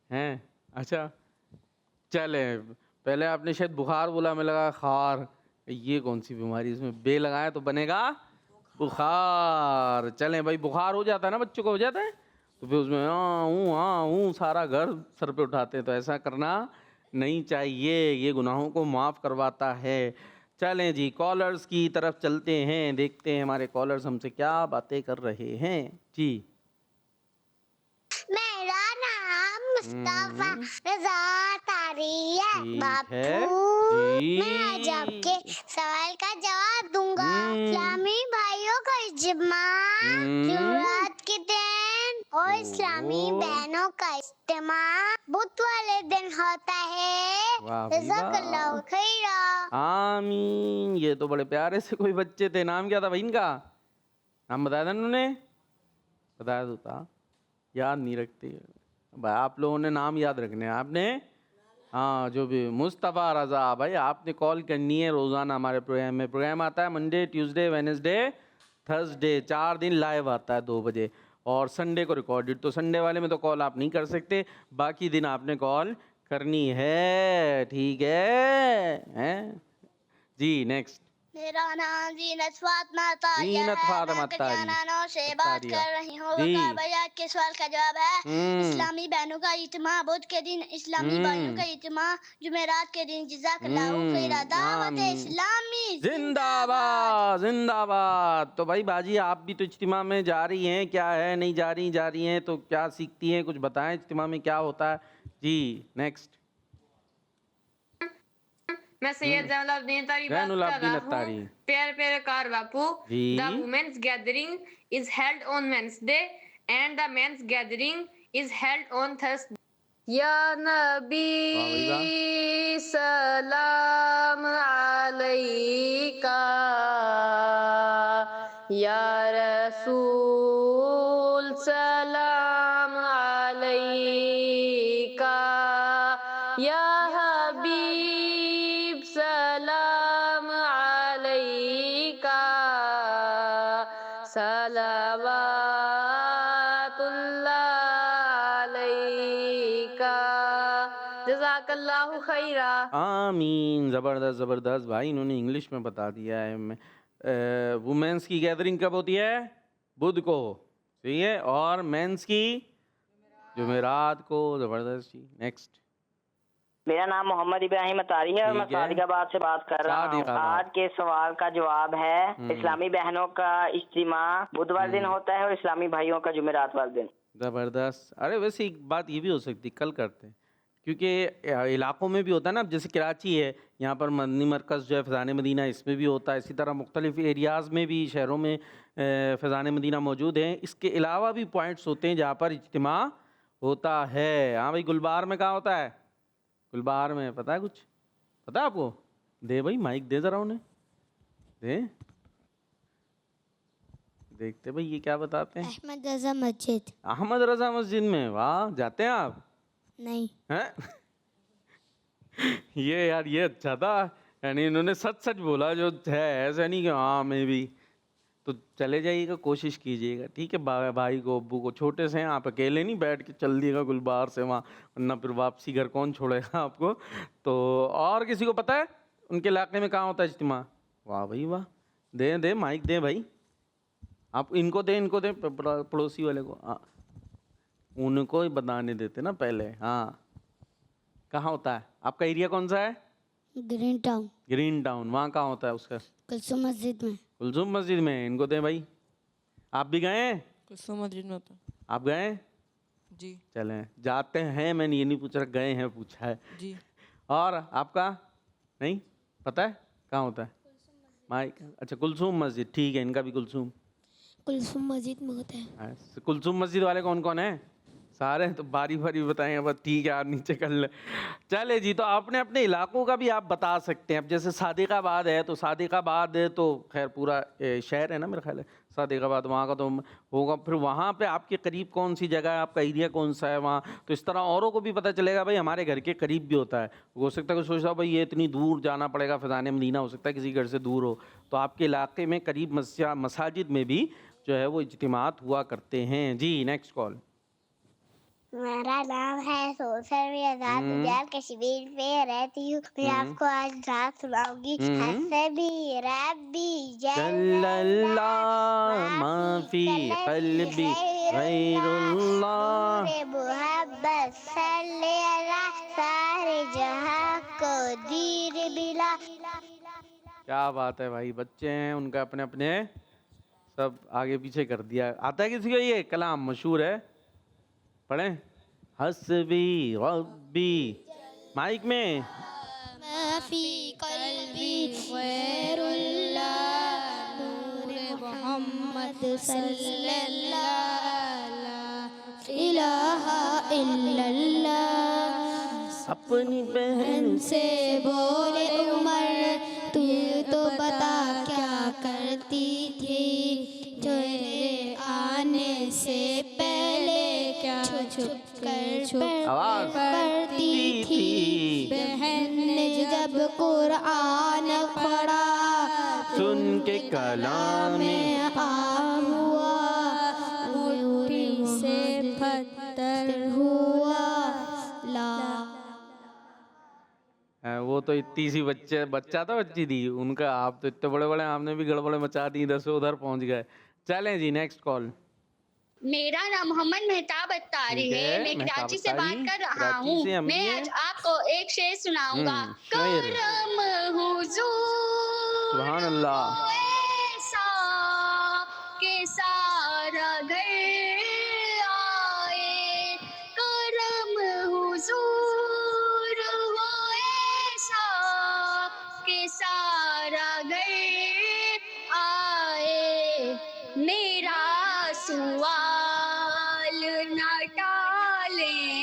हैं? अच्छा, चले, पहले आपने शायद बुखार बोला, मैं लगा खार, ये कौन सी बीमारी, इसमें बे लगाया तो बनेगा बुखार। चलें भाई, बुखार हो जाता है ना, बच्चों को हो जाता है तो फिर उसमें हाँ हूँ सारा घर सर पे उठाते हैं, तो ऐसा करना नहीं चाहिए, ये गुनाहों को माफ़ करवाता है। चलें जी, कॉलर्स की तरफ चलते हैं, देखते हैं हमारे कॉलर्स हमसे क्या बातें कर रहे हैं जी। मुस्तफा रजा तारिया ठीक है बापू जी मैं आज आपके सवाल का जवाब दूंगा इस्लामी भाइयों का इज्तिमा जुमेरात के दिन और इस्लामी बहनों का इज्तिमा बुध वाले दिन होता है वाह भाई वाह। जज़ाकल्लाहु खैरा। आमीन। ये तो बड़े प्यारे से कोई बच्चे थे। नाम क्या था भाई इनका? नाम बताया था उन्होंने? बताया तो था, याद नहीं रखते भाई। आप लोगों ने नाम याद रखने हैं आपने। हाँ, जो भी मुस्तफ़ा रज़ा भाई, आपने कॉल करनी है रोज़ाना हमारे प्रोग्राम में। प्रोग्राम आता है मंडे, ट्यूसडे, वेडनेसडे, थर्सडे, 4 दिन लाइव आता है 2 बजे, और संडे को रिकॉर्डेड। तो संडे वाले में तो कॉल आप नहीं कर सकते, बाकी दिन आपने कॉल करनी है, ठीक है? जी नेक्स्ट। मेरा नाम जीनत फातिमा तारिया जीनत है। फातिमा मैं तारिया। कटियाना से बात तारिया। कर रही हूँ। जी। भैया के सवाल का जवाब है इस्लामी बहनों का इज्तिमा बुध के दिन, इस्लामी भाइयों का इज्तिमा जुमेरात के दिन। जज़ाकल्लाहु खैरा। दावत इस्लामी जिंदाबाद जिंदाबाद। तो भाई बाजी, आप भी तो इज्तिमा में जा रही हैं, क्या है? नहीं जा रही हैं तो क्या सीखती हैं? कुछ बताएं इज्तिमा में क्या होता है। जी नेक्स्ट। मैं सैयद जैनुलब्दीन अत्तारी बात कर जैनुलब्दीन रहा अत्तारी। हूँ। प्यारे प्यारे कार बापू, जी। The women's gathering is held on Wednesday and the men's gathering is held on Thursday. या नबी सलाम अलैका, या रसूल सलाम अलैका, या हबीब सलाम अलैका, सलावातुल्लाह अलैका, जज़ाकल्लाहु खैरा। आमीन। ज़बरदस्त ज़बरदस्त भाई, इन्होंने इंग्लिश में बता दिया है। वुमेंस की गैदरिंग कब होती है? बुध को, सही है। और मेंस की जुमेरात को। ज़बरदस्त जी। नेक्स्ट। मेरा नाम मोहम्मद इब्राहिम अतारी है और मैं ठीक है। सादिकाबाद से बात कर रहा हूँ। सादिकाबाद। आज के सवाल का जवाब है इस्लामी बहनों का इज्तिमा बुधवार दिन होता है और इस्लामी भाइयों का जुमेरात वाले दिन। ज़बरदस्त। अरे वैसे एक बात ये भी हो सकती, कल करते हैं, क्योंकि इलाकों में भी होता है ना। जैसे कराची है, यहाँ पर मदनी मरकज़ जो है फ़ैज़ान मदीना, इसमें भी होता है। इसी तरह मुख्तलिफ़ एरियाज़ में भी, शहरों में फ़ैज़ान मदीना मौजूद हैं। इसके अलावा भी पॉइंट्स होते हैं जहाँ पर इज्तिमा होता है। हाँ भाई, गुलबहार में कहाँ होता है? गुलबहार में पता है कुछ? पता है आपको? दे भाई, माइक दे ज़रा उन्हें, दे। देखते भाई ये क्या बताते हैं। अहमद रजा मस्जिद। अहमद रज़ा मस्जिद में? वाह, जाते हैं आप? नहीं। हैं? ये यार, ये अच्छा था, यानी इन्होंने सच सच बोला जो है, ऐसा नहीं कि हाँ मैं भी। तो चले जाइएगा, कोशिश कीजिएगा, ठीक है? भाई को, अब्बू को, छोटे से हैं आप, अकेले नहीं बैठ के चल दिएगा गुलबार से वहाँ, वरना फिर वापसी घर कौन छोड़ेगा आपको। तो और किसी को पता है उनके इलाके में कहाँ होता है इज्तिमा? वाह भाई वाह। दे माइक दे भाई, आप इनको दे पड़ोसी वाले को। हाँ, उनको ही बताने देते ना पहले। हाँ, कहाँ होता है? आपका एरिया कौन सा है? Green town. Green town. वहाँ कहाँ होता है उसका? कुलसुम मस्जिद में। कुलसुम मस्जिद में। इनको दें भाई। आप भी गए हैं? कुलसुम मस्जिद में होता। आप गए हैं? जी चलें, जाते हैं। मैंने ये नहीं पूछ रहा, गए हैं पूछा है। जी। और आपका नहीं पता है कहाँ होता है? माइक। अच्छा, कुलसुम मस्जिद, ठीक है। इनका भी कुलसुम मस्जिद में होता है। कुलसुम मस्जिद वाले कौन कौन है? सारे तो बारी बारी बताएंगे, बस ठीक है यार, नीचे कर ले। चले जी, तो आपने अपने इलाकों का भी आप बता सकते हैं। अब जैसे सादिकाबाद है, तो सादिकाबाद है तो खैर पूरा शहर है ना मेरा ख्याल है सादिकाबाद, वहाँ का तो होगा। फिर वहाँ पे आपके करीब कौन सी जगह है, आपका एरिया कौन सा है वहाँ, तो इस तरह औरों को भी पता चलेगा भाई हमारे घर के करीब भी होता है। हो सकता है कि सोचता भाई ये इतनी दूर जाना पड़ेगा फ़ैज़ान मदीना, हो सकता है किसी घर से दूर हो, तो आपके इलाके में करीब मसाजिद में भी जो है वो इज्तिमात हुआ करते हैं। जी नेक्स्ट कॉल। मेरा नाम है सोसल में आजाद गुजरात कश्मीर में रहती हूँ। मैं आपको आज रात सुनाऊंगी। हसबी रब्बी जल्लल्लाह माफी क़ल्बी गैरुल्लाह मोहब्बत सल्ले अला सारे जहां को दीर बिला। क्या बात है भाई, बच्चे हैं उनका अपने अपने सब आगे पीछे कर दिया। आता है किसी को ये कलाम? मशहूर है, पढ़ें। हस्बी रब्बी। माइक में माफी कल्बी गैरुल्लाह नूर मोहम्मद सल्लल्लाहु इलाहा इल्लल्लाह। अपनी बहन से बोले उमर तू तो बता क्या करती थी तेरे आने से पहले क्या छुप कर आवाज पढ़ती थी। बहन ने जब कुरान पढ़ा सुन के कलाम में आ हुआ मुट्ठी से पत्थर हुआ ला। वो तो इतनी सी बच्चा था बच्ची थी उनका, आप तो इतने बड़े बड़े, आपने भी गड़बड़ मचा दी, इधर से उधर पहुंच गए। चलें जी नेक्स्ट कॉल। मेरा नाम मोहम्मद मेहताब अत्तारी ठीक है, है, मैं मेहताब कराची से बात अत्तारी, कर रहा कराची हूँ। से हम मैं भी आज हैं। आपको एक शेर सुनाऊंगा। शेर। करम हुजूर सुभान अल्लाह। ऐसा के सारा घर आए। करम हुजूर हो ऐसा के सारा घर आए। मेरा सवाल न टालें,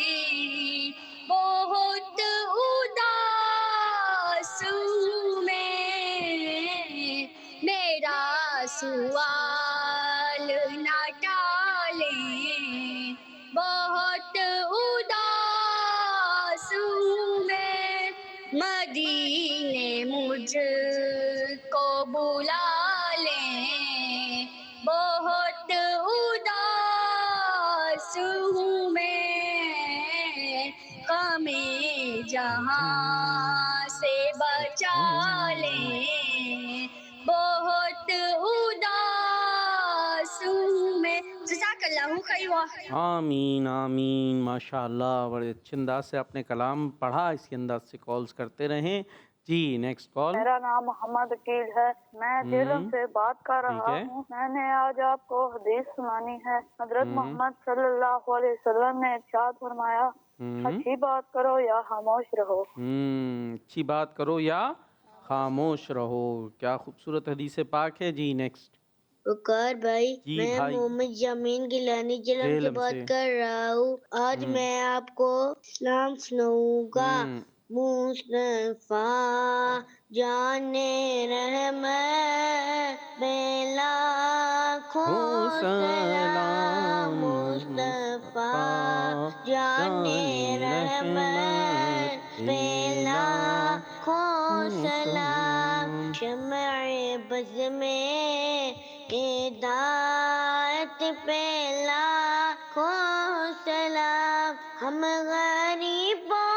बहुत उदास हूँ मैं। मेरा सवाल न टालें, बहुत उदास हूँ मैं। मदीने मुझको बुला लें, बहुत उदास हूँ मैं। हमें जहाँ से बचा लें, बहुत उदास हूँ मैं। जज़ाकल्लाहु खैरा। आमीन आमीन, माशाअल्लाह, बड़े अच्छे अंदाज से आपने कलाम पढ़ा। इसी अंदाज से कॉल्स करते रहें जी। Next call. मेरा नाम मोहम्मद अकील है, मैं जेलम से बात कर रहा है। हूँ। मैंने आज आपको हदीस सुनानी है। हजरत मोहम्मद सल्लल्लाहु अलैहि वसल्लम ने इरशाद फरमाया, अच्छी बात करो या खामोश रहो। अच्छी बात करो या खामोश रहो। क्या खूबसूरत हदीस पाक है जी। नेक्स्ट। वकार भाई, जी मैं भाई। मोहम्मद जमीन गिलानी जेलम से जेलम बात से। कर रहा हूँ। आज मैं आपको इस्लाम सुनाऊंगा। मुस्तफा जाने रहमत बेलाखों सलाम। मुस्तफा जाने रहमत बेलाखों सलाम। शम्ए बज़ में हिदायत पे लाखों सलाम। हम गरीबों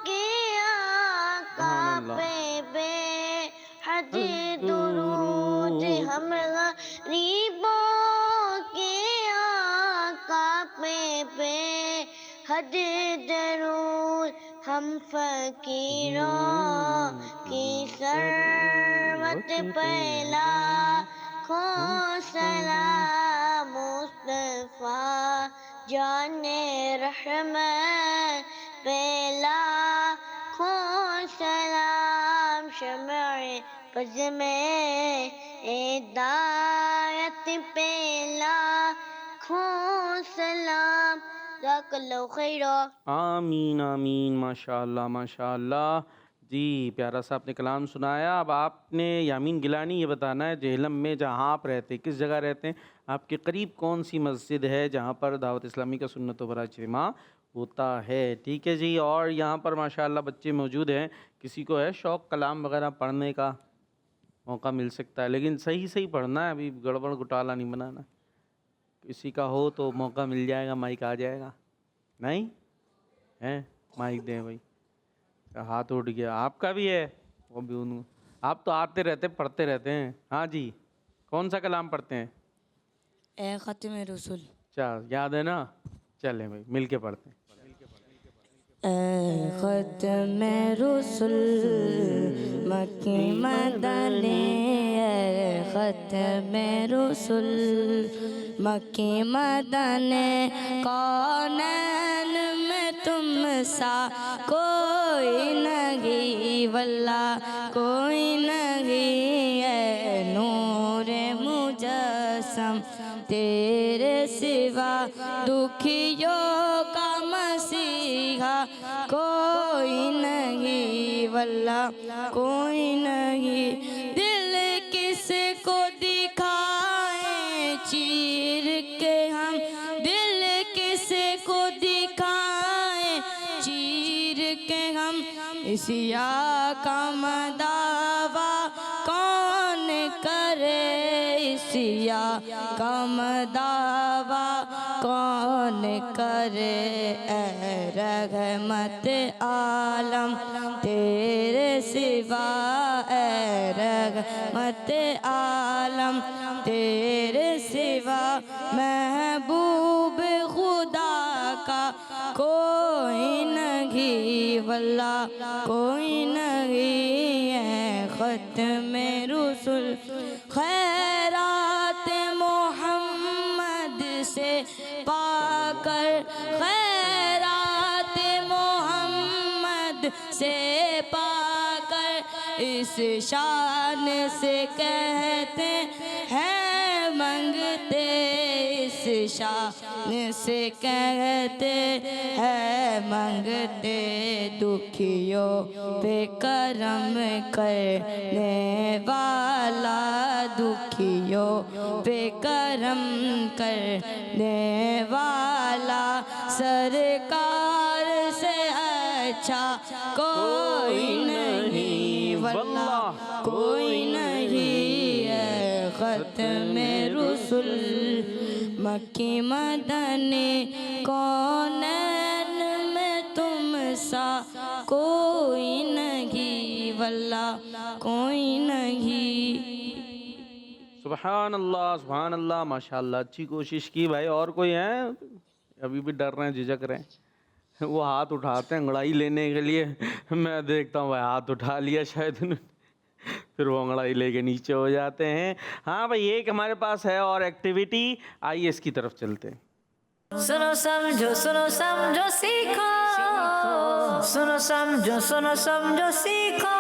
के आका पे बेहद दुरूद। हम गरीबों के आका पे बेहद दरूद। हम फकीरों की सरवत पे लाखों सलाम। मुस्तफा जाने रहमत पे लाखों सलाम। शम्ए बज़ में हिदायत पे लाखों सलाम। जज़ाकल्लाहु खैरा। आमीन आमीन, माशाअल्लाह माशाअल्लाह जी। प्यारा सा आपने कलाम सुनाया। अब आपने यामीन गिलानी ये बताना है, जेहलम में जहाँ आप रहते हैं, किस जगह रहते हैं, आपके करीब कौन सी मस्जिद है जहाँ पर दावत इस्लामी का सुन्नत भरा इज्तिमा होता है। ठीक है जी। और यहाँ पर माशाअल्लाह बच्चे मौजूद हैं। किसी को है शौक़ कलाम वगैरह पढ़ने का, मौका मिल सकता है, लेकिन सही सही पढ़ना है, अभी गड़बड़ घोटाला नहीं बनाना। किसी का हो तो मौका मिल जाएगा, माइक आ जाएगा। नहीं है माइक दें भाई। हाथ उठ गया। आपका भी है वो भी उन, आप तो आते रहते पढ़ते रहते हैं। हाँ जी, कौन सा कलाम पढ़ते हैं? ए ख़त्म रसूल। अच्छा, याद है ना? चलें भाई मिल के पढ़ते हैं। ए ख़त्म रसूल मक्की मदनी। ए ख़त्म रसूल मक्की मदनी। कौन सा कोई नहीं वल्लाह कोई नहीं है नूरे मुजस्सम तेरे सिवा दुखियों का मसीहा कोई नहीं वल्लाह कोई नहीं। दिल किसको दिखाएं चीर के हम दिल किसको दिखाएं चीर के हम इस या का मदावा कौन करे इस या का मदावा कौन करे ए रहमत आलम तेरे सिवा ए रहमत आलम तेरे सिवा महबूब खुदा का कोई नहीं वल्लाह कोई नहीं है ख़त्म रुसूल खैरात मोहम्मद से पाकर खैरात मोहम्मद से पाकर इस शान से कहते हैं मंगते इस शान से कहते हैं मंगते दुखियों पे करम करने वाला दुखियों पे करम करने वाला सरकार से अच्छा कोई नहीं वल्लाह कोई नहीं है ख़त्म रुसूल मक्की मदनी कौनैन में तुम सा कोई नहीं वल्लाह कोई नहीं। सुभान अल्लाह माशाल्लाह अच्छी कोशिश की भाई। और कोई है अभी भी डर रहे हैं झिझक रहे हैं वो हाथ उठाते हैं अंगड़ाई लेने के लिए मैं देखता हूँ भाई हाथ उठा लिया शायद उन्होंने फिर वो अंगड़ाई लेके नीचे हो जाते हैं। हाँ भाई एक हमारे पास है और एक्टिविटी आइए इसकी तरफ चलते हैं। सुनो समझो सीखो सुनो समझो सीखो।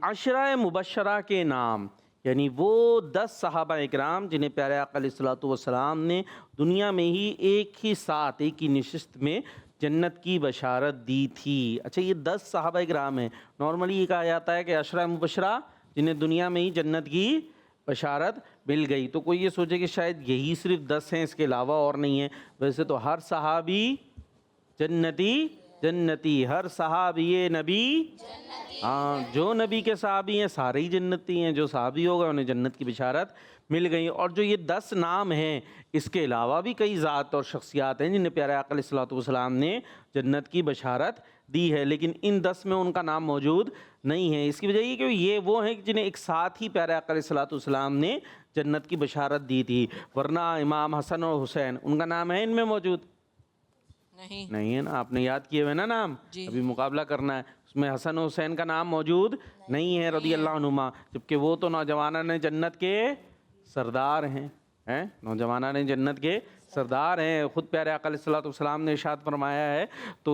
अशरा मुबशरा के नाम यानी वो 10 सहाबा इकराम जिन्हें प्यारे आका अलैहिस्सलातु वस्सलाम ने दुनिया में ही एक ही साथ एक ही नशिस्त में जन्नत की बशारत दी थी। अच्छा ये 10 सहाबा इकराम हैं। नॉर्मली ये कहा जाता है कि अशरा मुबशरा जिन्हें दुनिया में ही जन्नत की बशारत मिल गई, तो कोई ये सोचे कि शायद यही सिर्फ 10 हैं इसके अलावा और नहीं है। वैसे तो हर सहाबी जन्नती हर सहाबी नबी हाँ जो नबी के सहाबी हैं सारे ही जन्नती हैं। जो सहाबी होगा उन्हें जन्नत की बशारत मिल गई। और जो ये 10 नाम हैं इसके अलावा भी कई ज़ात और शख्सियात हैं जिन्हें प्यारे आका अलैहिस्सलातु वस्सलाम ने जन्नत की बशारत दी है, लेकिन इन 10 में उनका नाम मौजूद नहीं है। इसकी वजह ये कि ये वो हैं जिन्हें एक साथ ही प्यारे आका अलैहिस्सलातु वस्सलाम ने जन्नत की बशारत दी थी। वरना इमाम हसन और हुसैन उनका नाम है इनमें मौजूद नहीं है ना। आपने याद किए हुए ना नाम, अभी मुकाबला करना है उसमें हसन और हुसैन का नाम मौजूद नहीं है रज़ी अल्लाह अन्हुमा, जबकि वो तो नौजवानाने जन्नत के सरदार हैं नौजवानाने जन्नत के सरदार हैं। ख़ुद प्यारे आका अलैहिस्सलातु वस्सलाम ने इरशाद फरमाया है, तो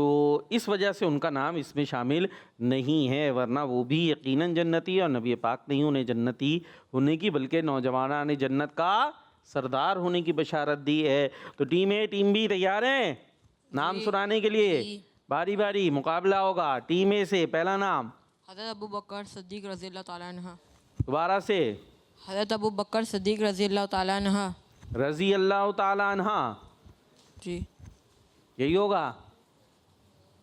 इस वजह से उनका नाम इसमें शामिल नहीं है। वरना वो भी यकीनन जन्नती और नबी पाक नहीं उन्हें जन्नती होने की बल्कि नौजवानाने जन्नत का सरदार होने की बशारत दी है। तो टीम ए टीम बी तैयार हैं नाम सुनाने के लिए? बारी बारी मुकाबला होगा। टीम ए से पहला नाम हज़रत अबू बकर सिद्दीक़ रज़ियल्लाहु ताला अन्हु। दोबारा से हज़रत अबू बकर सिद्दीक़ रज़ियल्लाहु ताला अन्हु। रज़ी अल्लाह ताला अन्हा जी यही होगा।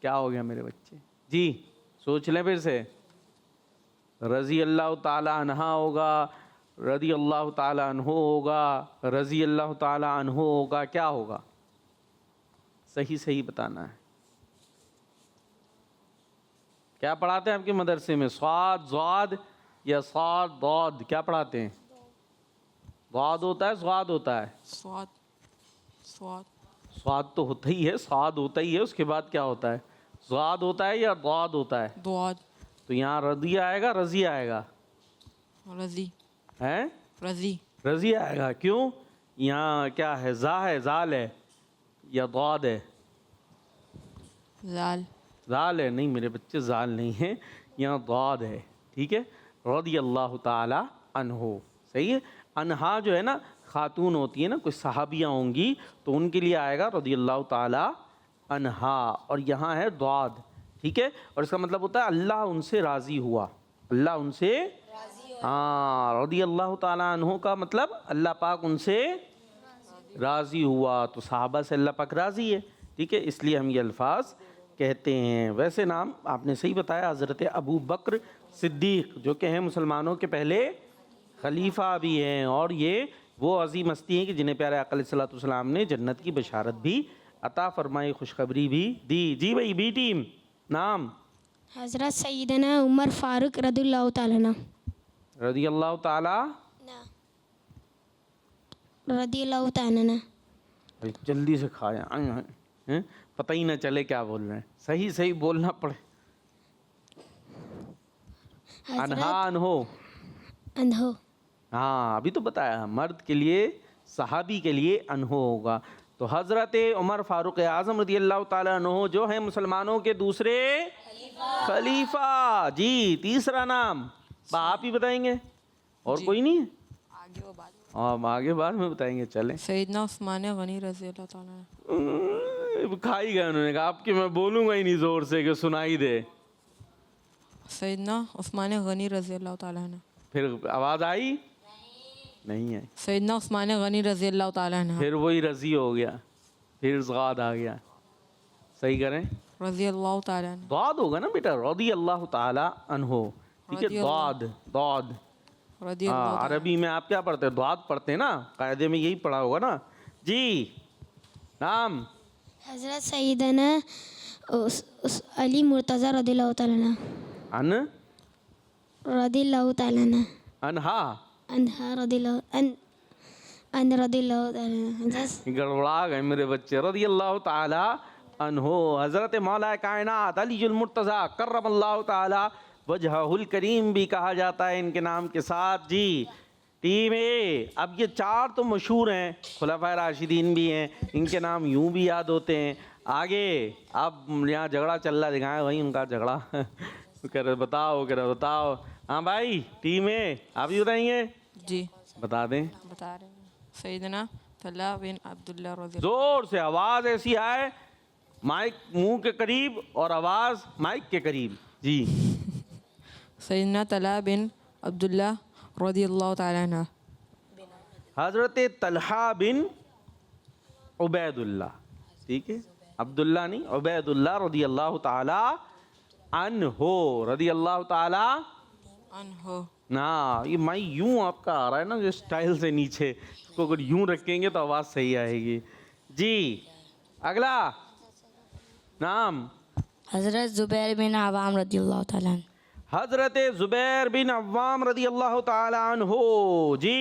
क्या हो गया मेरे बच्चे जी? सोच लें फिर से। रज़ी अल्लाह ताला अन्हा होगा, रज़ी अल्लाह ताला अन्हु होगा, रज़ी अल्लाह ताला अन्हु होगा, क्या होगा? सही बताना है। क्या पढ़ाते हैं आपके मदरसे में? स्वाद ज़ाद या साद दौद क्या पढ़ाते हैं? स्वाद होता है स्वाद होता है? स्वाद तो होता ही है, स्वाद होता ही है, उसके बाद क्या होता है? स्वाद होता है या दौद होता है? दौद। तो यहाँ रज़ी आएगा रज़ी आएगा? रज़ी हैं? रज़ी आएगा। क्यों? यहाँ क्या है? जा है, जाल है या दौद है? जाल जाल है, नहीं मेरे बच्चे जाल नहीं है, यहाँ दाद है, ठीक है। रदी अल्लाह ताला अन्हो, सही है। अनहा जो है ना खातून होती है ना, कोई सहाबियाँ होंगी तो उनके लिए आएगा रदी अल्लाह ताला अनहा, और यहाँ है दाद, ठीक है। और इसका मतलब होता है अल्लाह उनसे राज़ी हुआ, अल्लाह उनसे, हाँ, रदी अल्लाह ताला अन्हो का मतलब अल्लाह पाक उनसे राज़ी हुआ, तो सहाबा से अल्लाह पाक राज़ी है, ठीक है, इसलिए हम ये अल्फाज कहते हैं। वैसे नाम आपने सही बताया, हज़रत अबू बकर सिद्दीक़ जो कि हैं मुसलमानों के पहले खलीफा भी हैं, और ये वो अज़ीम हस्ती हैं कि जिन्हें प्यारे आका अलैहिस्सलातु वस्सलाम ने जन्नत की बशारत भी अता फरमाई, खुशखबरी भी दी। जी भाई, बी टीम नाम हज़रत सैयदना उमर फ़ारूक रदियल्लाहु ताला अन्हु। रदी अल्लाह ताला, रदियल्लाहु ताला अन्हु। भाई जल्दी से खाए हैं, पता ही ना चले क्या बोल रहे हैं, सही सही बोलना पड़े। अनहा अनहो, अन्हो। हाँ अभी तो बताया, मर्द के लिए सहाबी के लिए अनहो होगा। तो हज़रत उमर फ़ारूक आज़म रज़ी अल्लाह ताला अन्हो जो हैं मुसलमानों के दूसरे खलीफा। जी तीसरा नाम आप ही बताएंगे, और कोई नहीं है? आगे वो बात, आगे बाद में बताएंगे, चलें। सैयदना उस्मान गनी रज़ी अल्लाह ताला अन्हु। खा ही गए उन्होंने कहा आपके, मैं बोलूँगा ही नहीं ज़ोर से कि सुनाई दे। सैयदना उस्मान गनी रज़ी अल्लाह ताला अन्हु। फिर आवाज़ आई नहीं आई, सैयदना उस्मान गनी रज़ी अल्लाह ताला अन्हु। फिर वही रज़ी हो गया, फिर ज़ाद आ गया, सही करें, रज़ी अल्लाह ताला अन्हु। दाद होगा ना बेटा, रज़ी अल्लाह ताला अन्हो, ठीक है। दाद दाद, रज़ी हाँ अल्लाह अरबी में आप क्या पढ़ते हैं, दाद पढ़ते हैं ना, कायदे में यही पढ़ा होगा ना। जी नाम हज़रत सैयदना अली मुर्तज़ा रदियल्लाहु ताला अन्हु। अन रदियल्लाहु ताला अन्हु। अनहा, अन्हा रदियल्लाहु अन रदियल्लाहु ताला अन्हु। गड़बड़ा गए मेरे बच्चे। रज़ी अल्लाह ताला अन्हो, हज़रत मौला कायनात अलीजुल मुर्तज़ा कर्रमल्लाहु ताला वजहुल करीम भी कहा जाता है इनके नाम के साथ। जी टीम ए, अब ये चार तो मशहूर हैं, खुलाफाए राशिदीन भी हैं, इनके नाम यूं भी याद होते हैं। आगे अब यहाँ झगड़ा चल रहा, दिखाएं वही उनका झगड़ा कह रहे बताओ। हाँ भाई टीम ए, आप ही बताएंगे? जी बता दें, बता रहे हैं। सैयदना तल्हा बिन अब्दुल्लाह रज़ी जोर से आवाज़ ऐसी आए, माइक मुंह के करीब और आवाज़ माइक के करीब। जी सैयदना तल्हा बिन अब्दुल्लाह रज़ी अल्लाह ताला अन्हु। हज़रत तल्हा बिन उबैदुल्लाह, ठीक है, अब्दुल्ला नहीं, उबैदुल्लाह रज़ी अल्लाह ताला अन्हो, रज़ी अल्लाह ताला अन्हो। ना ये माई यूं आपका आ रहा है ना जो स्टाइल से नीचे, इसको अगर यूं रखेंगे तो आवाज़ सही आएगी। जी अगला नाम हज़रत ज़ुबैर बिन अवाम रदियल्लाहु ताला अन्हु। हज़रत ज़ुबैर बिन अव्वाम रज़ी अल्लाह ताला अन्हो। जी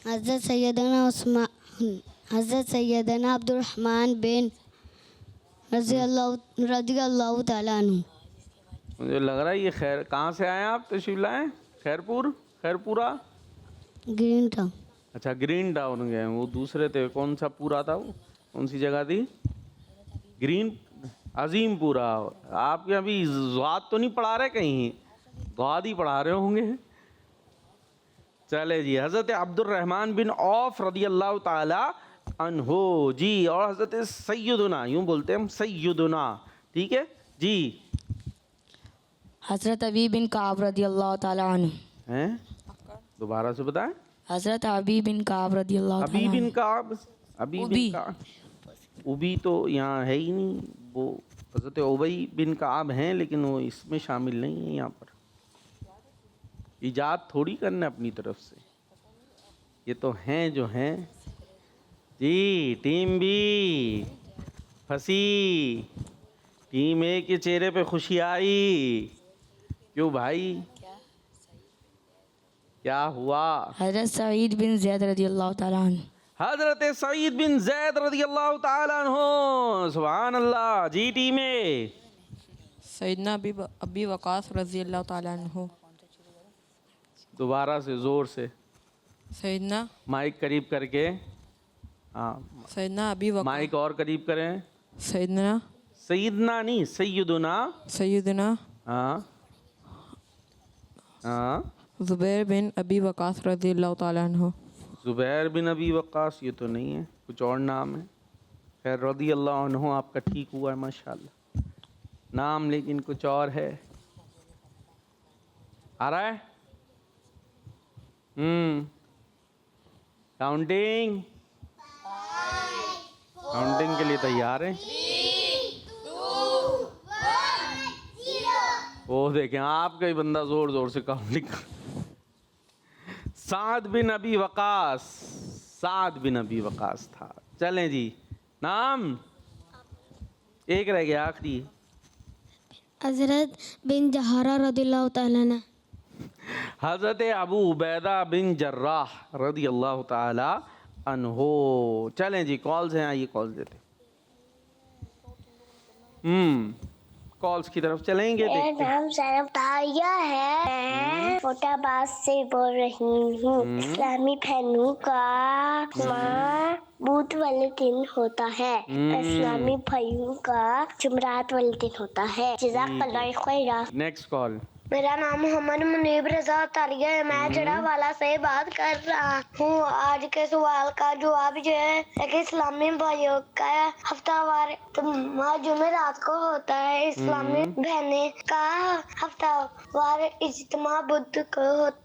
हज़रत सैयदना अब्दुर्रहमान बिन रज़ियल्लाहु ताला अन्हु। मुझे लग रहा है ये खैर, कहाँ से आए आप, तशरीफ लाए? खैरपुरा, ग्रीन टाउन। अच्छा ग्रीन टाउन गए, वो दूसरे थे, कौन सा पूरा था वो, कौन सी जगह थी? ग्रीन अजीमपुरा। आप अभी ज़ाद तो नहीं पढ़ा रहे कहीं, ज़ाद ही पढ़ा रहे होंगे। चले जी, हज़रत अब्दुर्रहमान बिन औफ रज़ी अल्लाह ताला अन्हो। जी और हज़रत सैयदना, यूँ बोलते हैं हम सैयदना, ठीक है। जी हज़रत अबी बिन काब रदियल्लाहु ताला अन्हु। हैं, दोबारा से बताएं। हज़रत अबी बिन काब रदियल्लाहु ताला अबी अन्हु। बिन काब, अबी बिन काब, उबी तो यहाँ है ही नहीं, वो हज़रत उबई बिन काब हैं लेकिन वो इसमें शामिल नहीं है। यहाँ पर इजाद थोड़ी करना अपनी तरफ से, ये तो हैं जो हैं। जी टीम बी फंसी, टीम ए के चेहरे पे खुशी आई। क्यों भाई, क्या हुआ? हज़रत सईद बिन ज़ैद रदियल्लाहु ताला अन्हु। हज़रत सईद बिन ज़ैद रज़ियल्लाहु ताला अन्हु, सुभान अल्लाह। जी टीम ए सैयदना अबी वक़ास रज़ी अल्लाह ताला अन्हु। दोबारा से ज़ोर से, सैयदना माइक करीब करके, हाँ सैयदना अबी वक़ास, माइक और करीब करें। सैयदना सैयदना नहीं, सैयदुना। सैयदना हाँ हाँ। ज़ुबैर बिन अबी वक़ास रज़ियल्लाहु ताला अन्हु। ज़ुबैर बिन अबी वक़ास ये तो नहीं है, कुछ और नाम है। खैर रज़ी अल्लाह अन्हु आपका ठीक हुआ है माशाल्लाह, नाम लेकिन कुछ और है। आ रहा है? काउंटिंग, काउंटिंग के लिए तैयार हैं? वो देखें आपका ही बंदा जोर जोर से काउंटिंग। साद बिन अबी वक़ास, साद बिन अबी वक़ास था। चलें जी, नाम एक रह गया आखिरी। हज़रत बिन जहारा रदिल्लाहु ताला अन्हु। हज़रत अबू उबैदा बिन जर्राह रदी अल्लाह ताला अन्हो। चलें जी, कॉल्स हैं, आइए कॉल्स देते। कॉल्स की तरफ चलेंगे। मेरा नाम सैनब तारिया है, मैं फतेहाबाद से बोल रही हूँ। इस्लामी बहनों का माँ बुध वाले दिन होता है, इस्लामी भाइयों का जुमरात वाले दिन होता है। जज़ाकल्लाह खैरा। Next call. मेरा नाम मोहम्मद मुनीब रजा तारिया है, मैं जड़ावाला से बात कर रहा हूँ। आज के सवाल का जवाब ये है कि इस्लामी भाइयों का हफ्तावार जुमे रात को होता है। इस्लामी बहने का हफ्तावार इज्तिमा बुध को होता।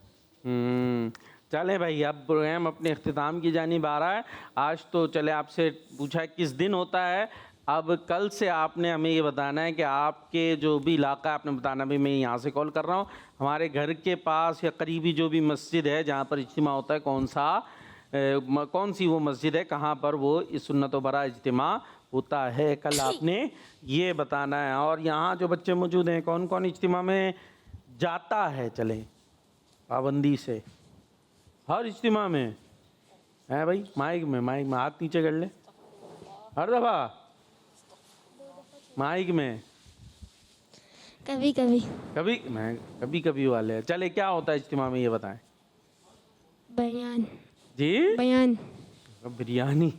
चले भाई, अब प्रोग्राम अपने इख्तिताम की जानिब आ रहा है। आज तो चले आपसे पूछा किस दिन होता है, अब कल से आपने हमें ये बताना है कि आपके जो भी इलाका है आपने बताना भी मैं यहाँ से कॉल कर रहा हूँ, हमारे घर के पास या करीबी जो भी मस्जिद है जहाँ पर इज्तिमा होता है कौन सी वो मस्जिद है, कहाँ पर वो इस सुन्नत बरा इज्तिमा होता है, कल आपने ये बताना है। और यहाँ जो बच्चे मौजूद हैं कौन कौन इज्तिमा में जाता है, चलें पाबंदी से हर इज्तिमा में है भाई। माइक में हाथ नीचे कर ले, हर दफ़ा माइक में कभी कभी वाले। चले क्या होता है इज्तिमा में ये बताएं। बयान जी बयान बिरयानी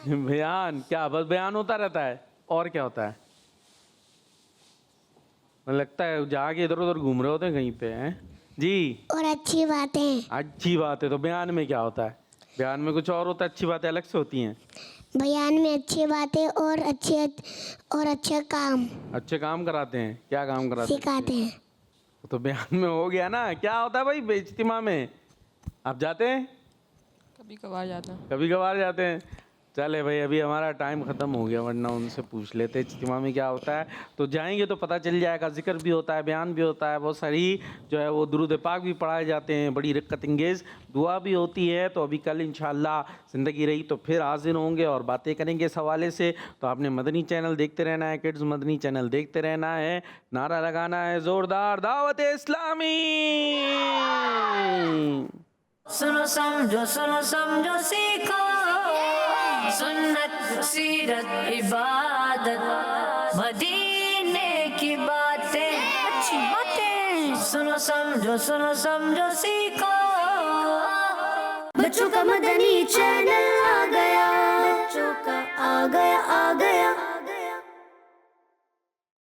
बयान क्या, बस बयान होता रहता है और क्या होता है? मुझे लगता है जाके इधर उधर घूम रहे होते हैं कहीं पे हैं जी। और अच्छी बात है। तो बयान में क्या होता है? बयान में कुछ और होता है, अच्छी बातें अलग से होती हैं। बयान में अच्छी बातें और अच्छे काम कराते हैं। क्या काम कराते हैं? सिखाते हैं। तो बयान में हो गया ना। क्या होता है भाई इज्तिमा में? आप जाते हैं? कभी कभार जाते हैं। चले भाई, अभी हमारा टाइम ख़त्म हो गया, वरना उनसे पूछ लेते इज्तिमा में क्या होता है। तो जाएंगे तो पता चल जाएगा। जिक्र भी होता है, बयान भी होता है, बहुत सारी जो है वो दुरूद पाक भी पढ़ाए जाते हैं, बड़ी रक़्क़त इंगेज़ दुआ भी होती है। तो अभी कल इंशाअल्लाह ज़िंदगी रही तो फिर हाज़िर होंगे और बातें करेंगे इस हवाले से। तो आपने मदनी चैनल देखते रहना है, किड्स मदनी चैनल देखते रहना है, नारा लगाना है ज़ोरदार दावत इस्लामी। सुनो समझो सीखो, सुन्नत सीरत इबादत मदीने की बातें, अच्छी बातें। सुनो समझो सीखो। बच्चों का मदनी चैनल आ गया, बच्चों का आ गया।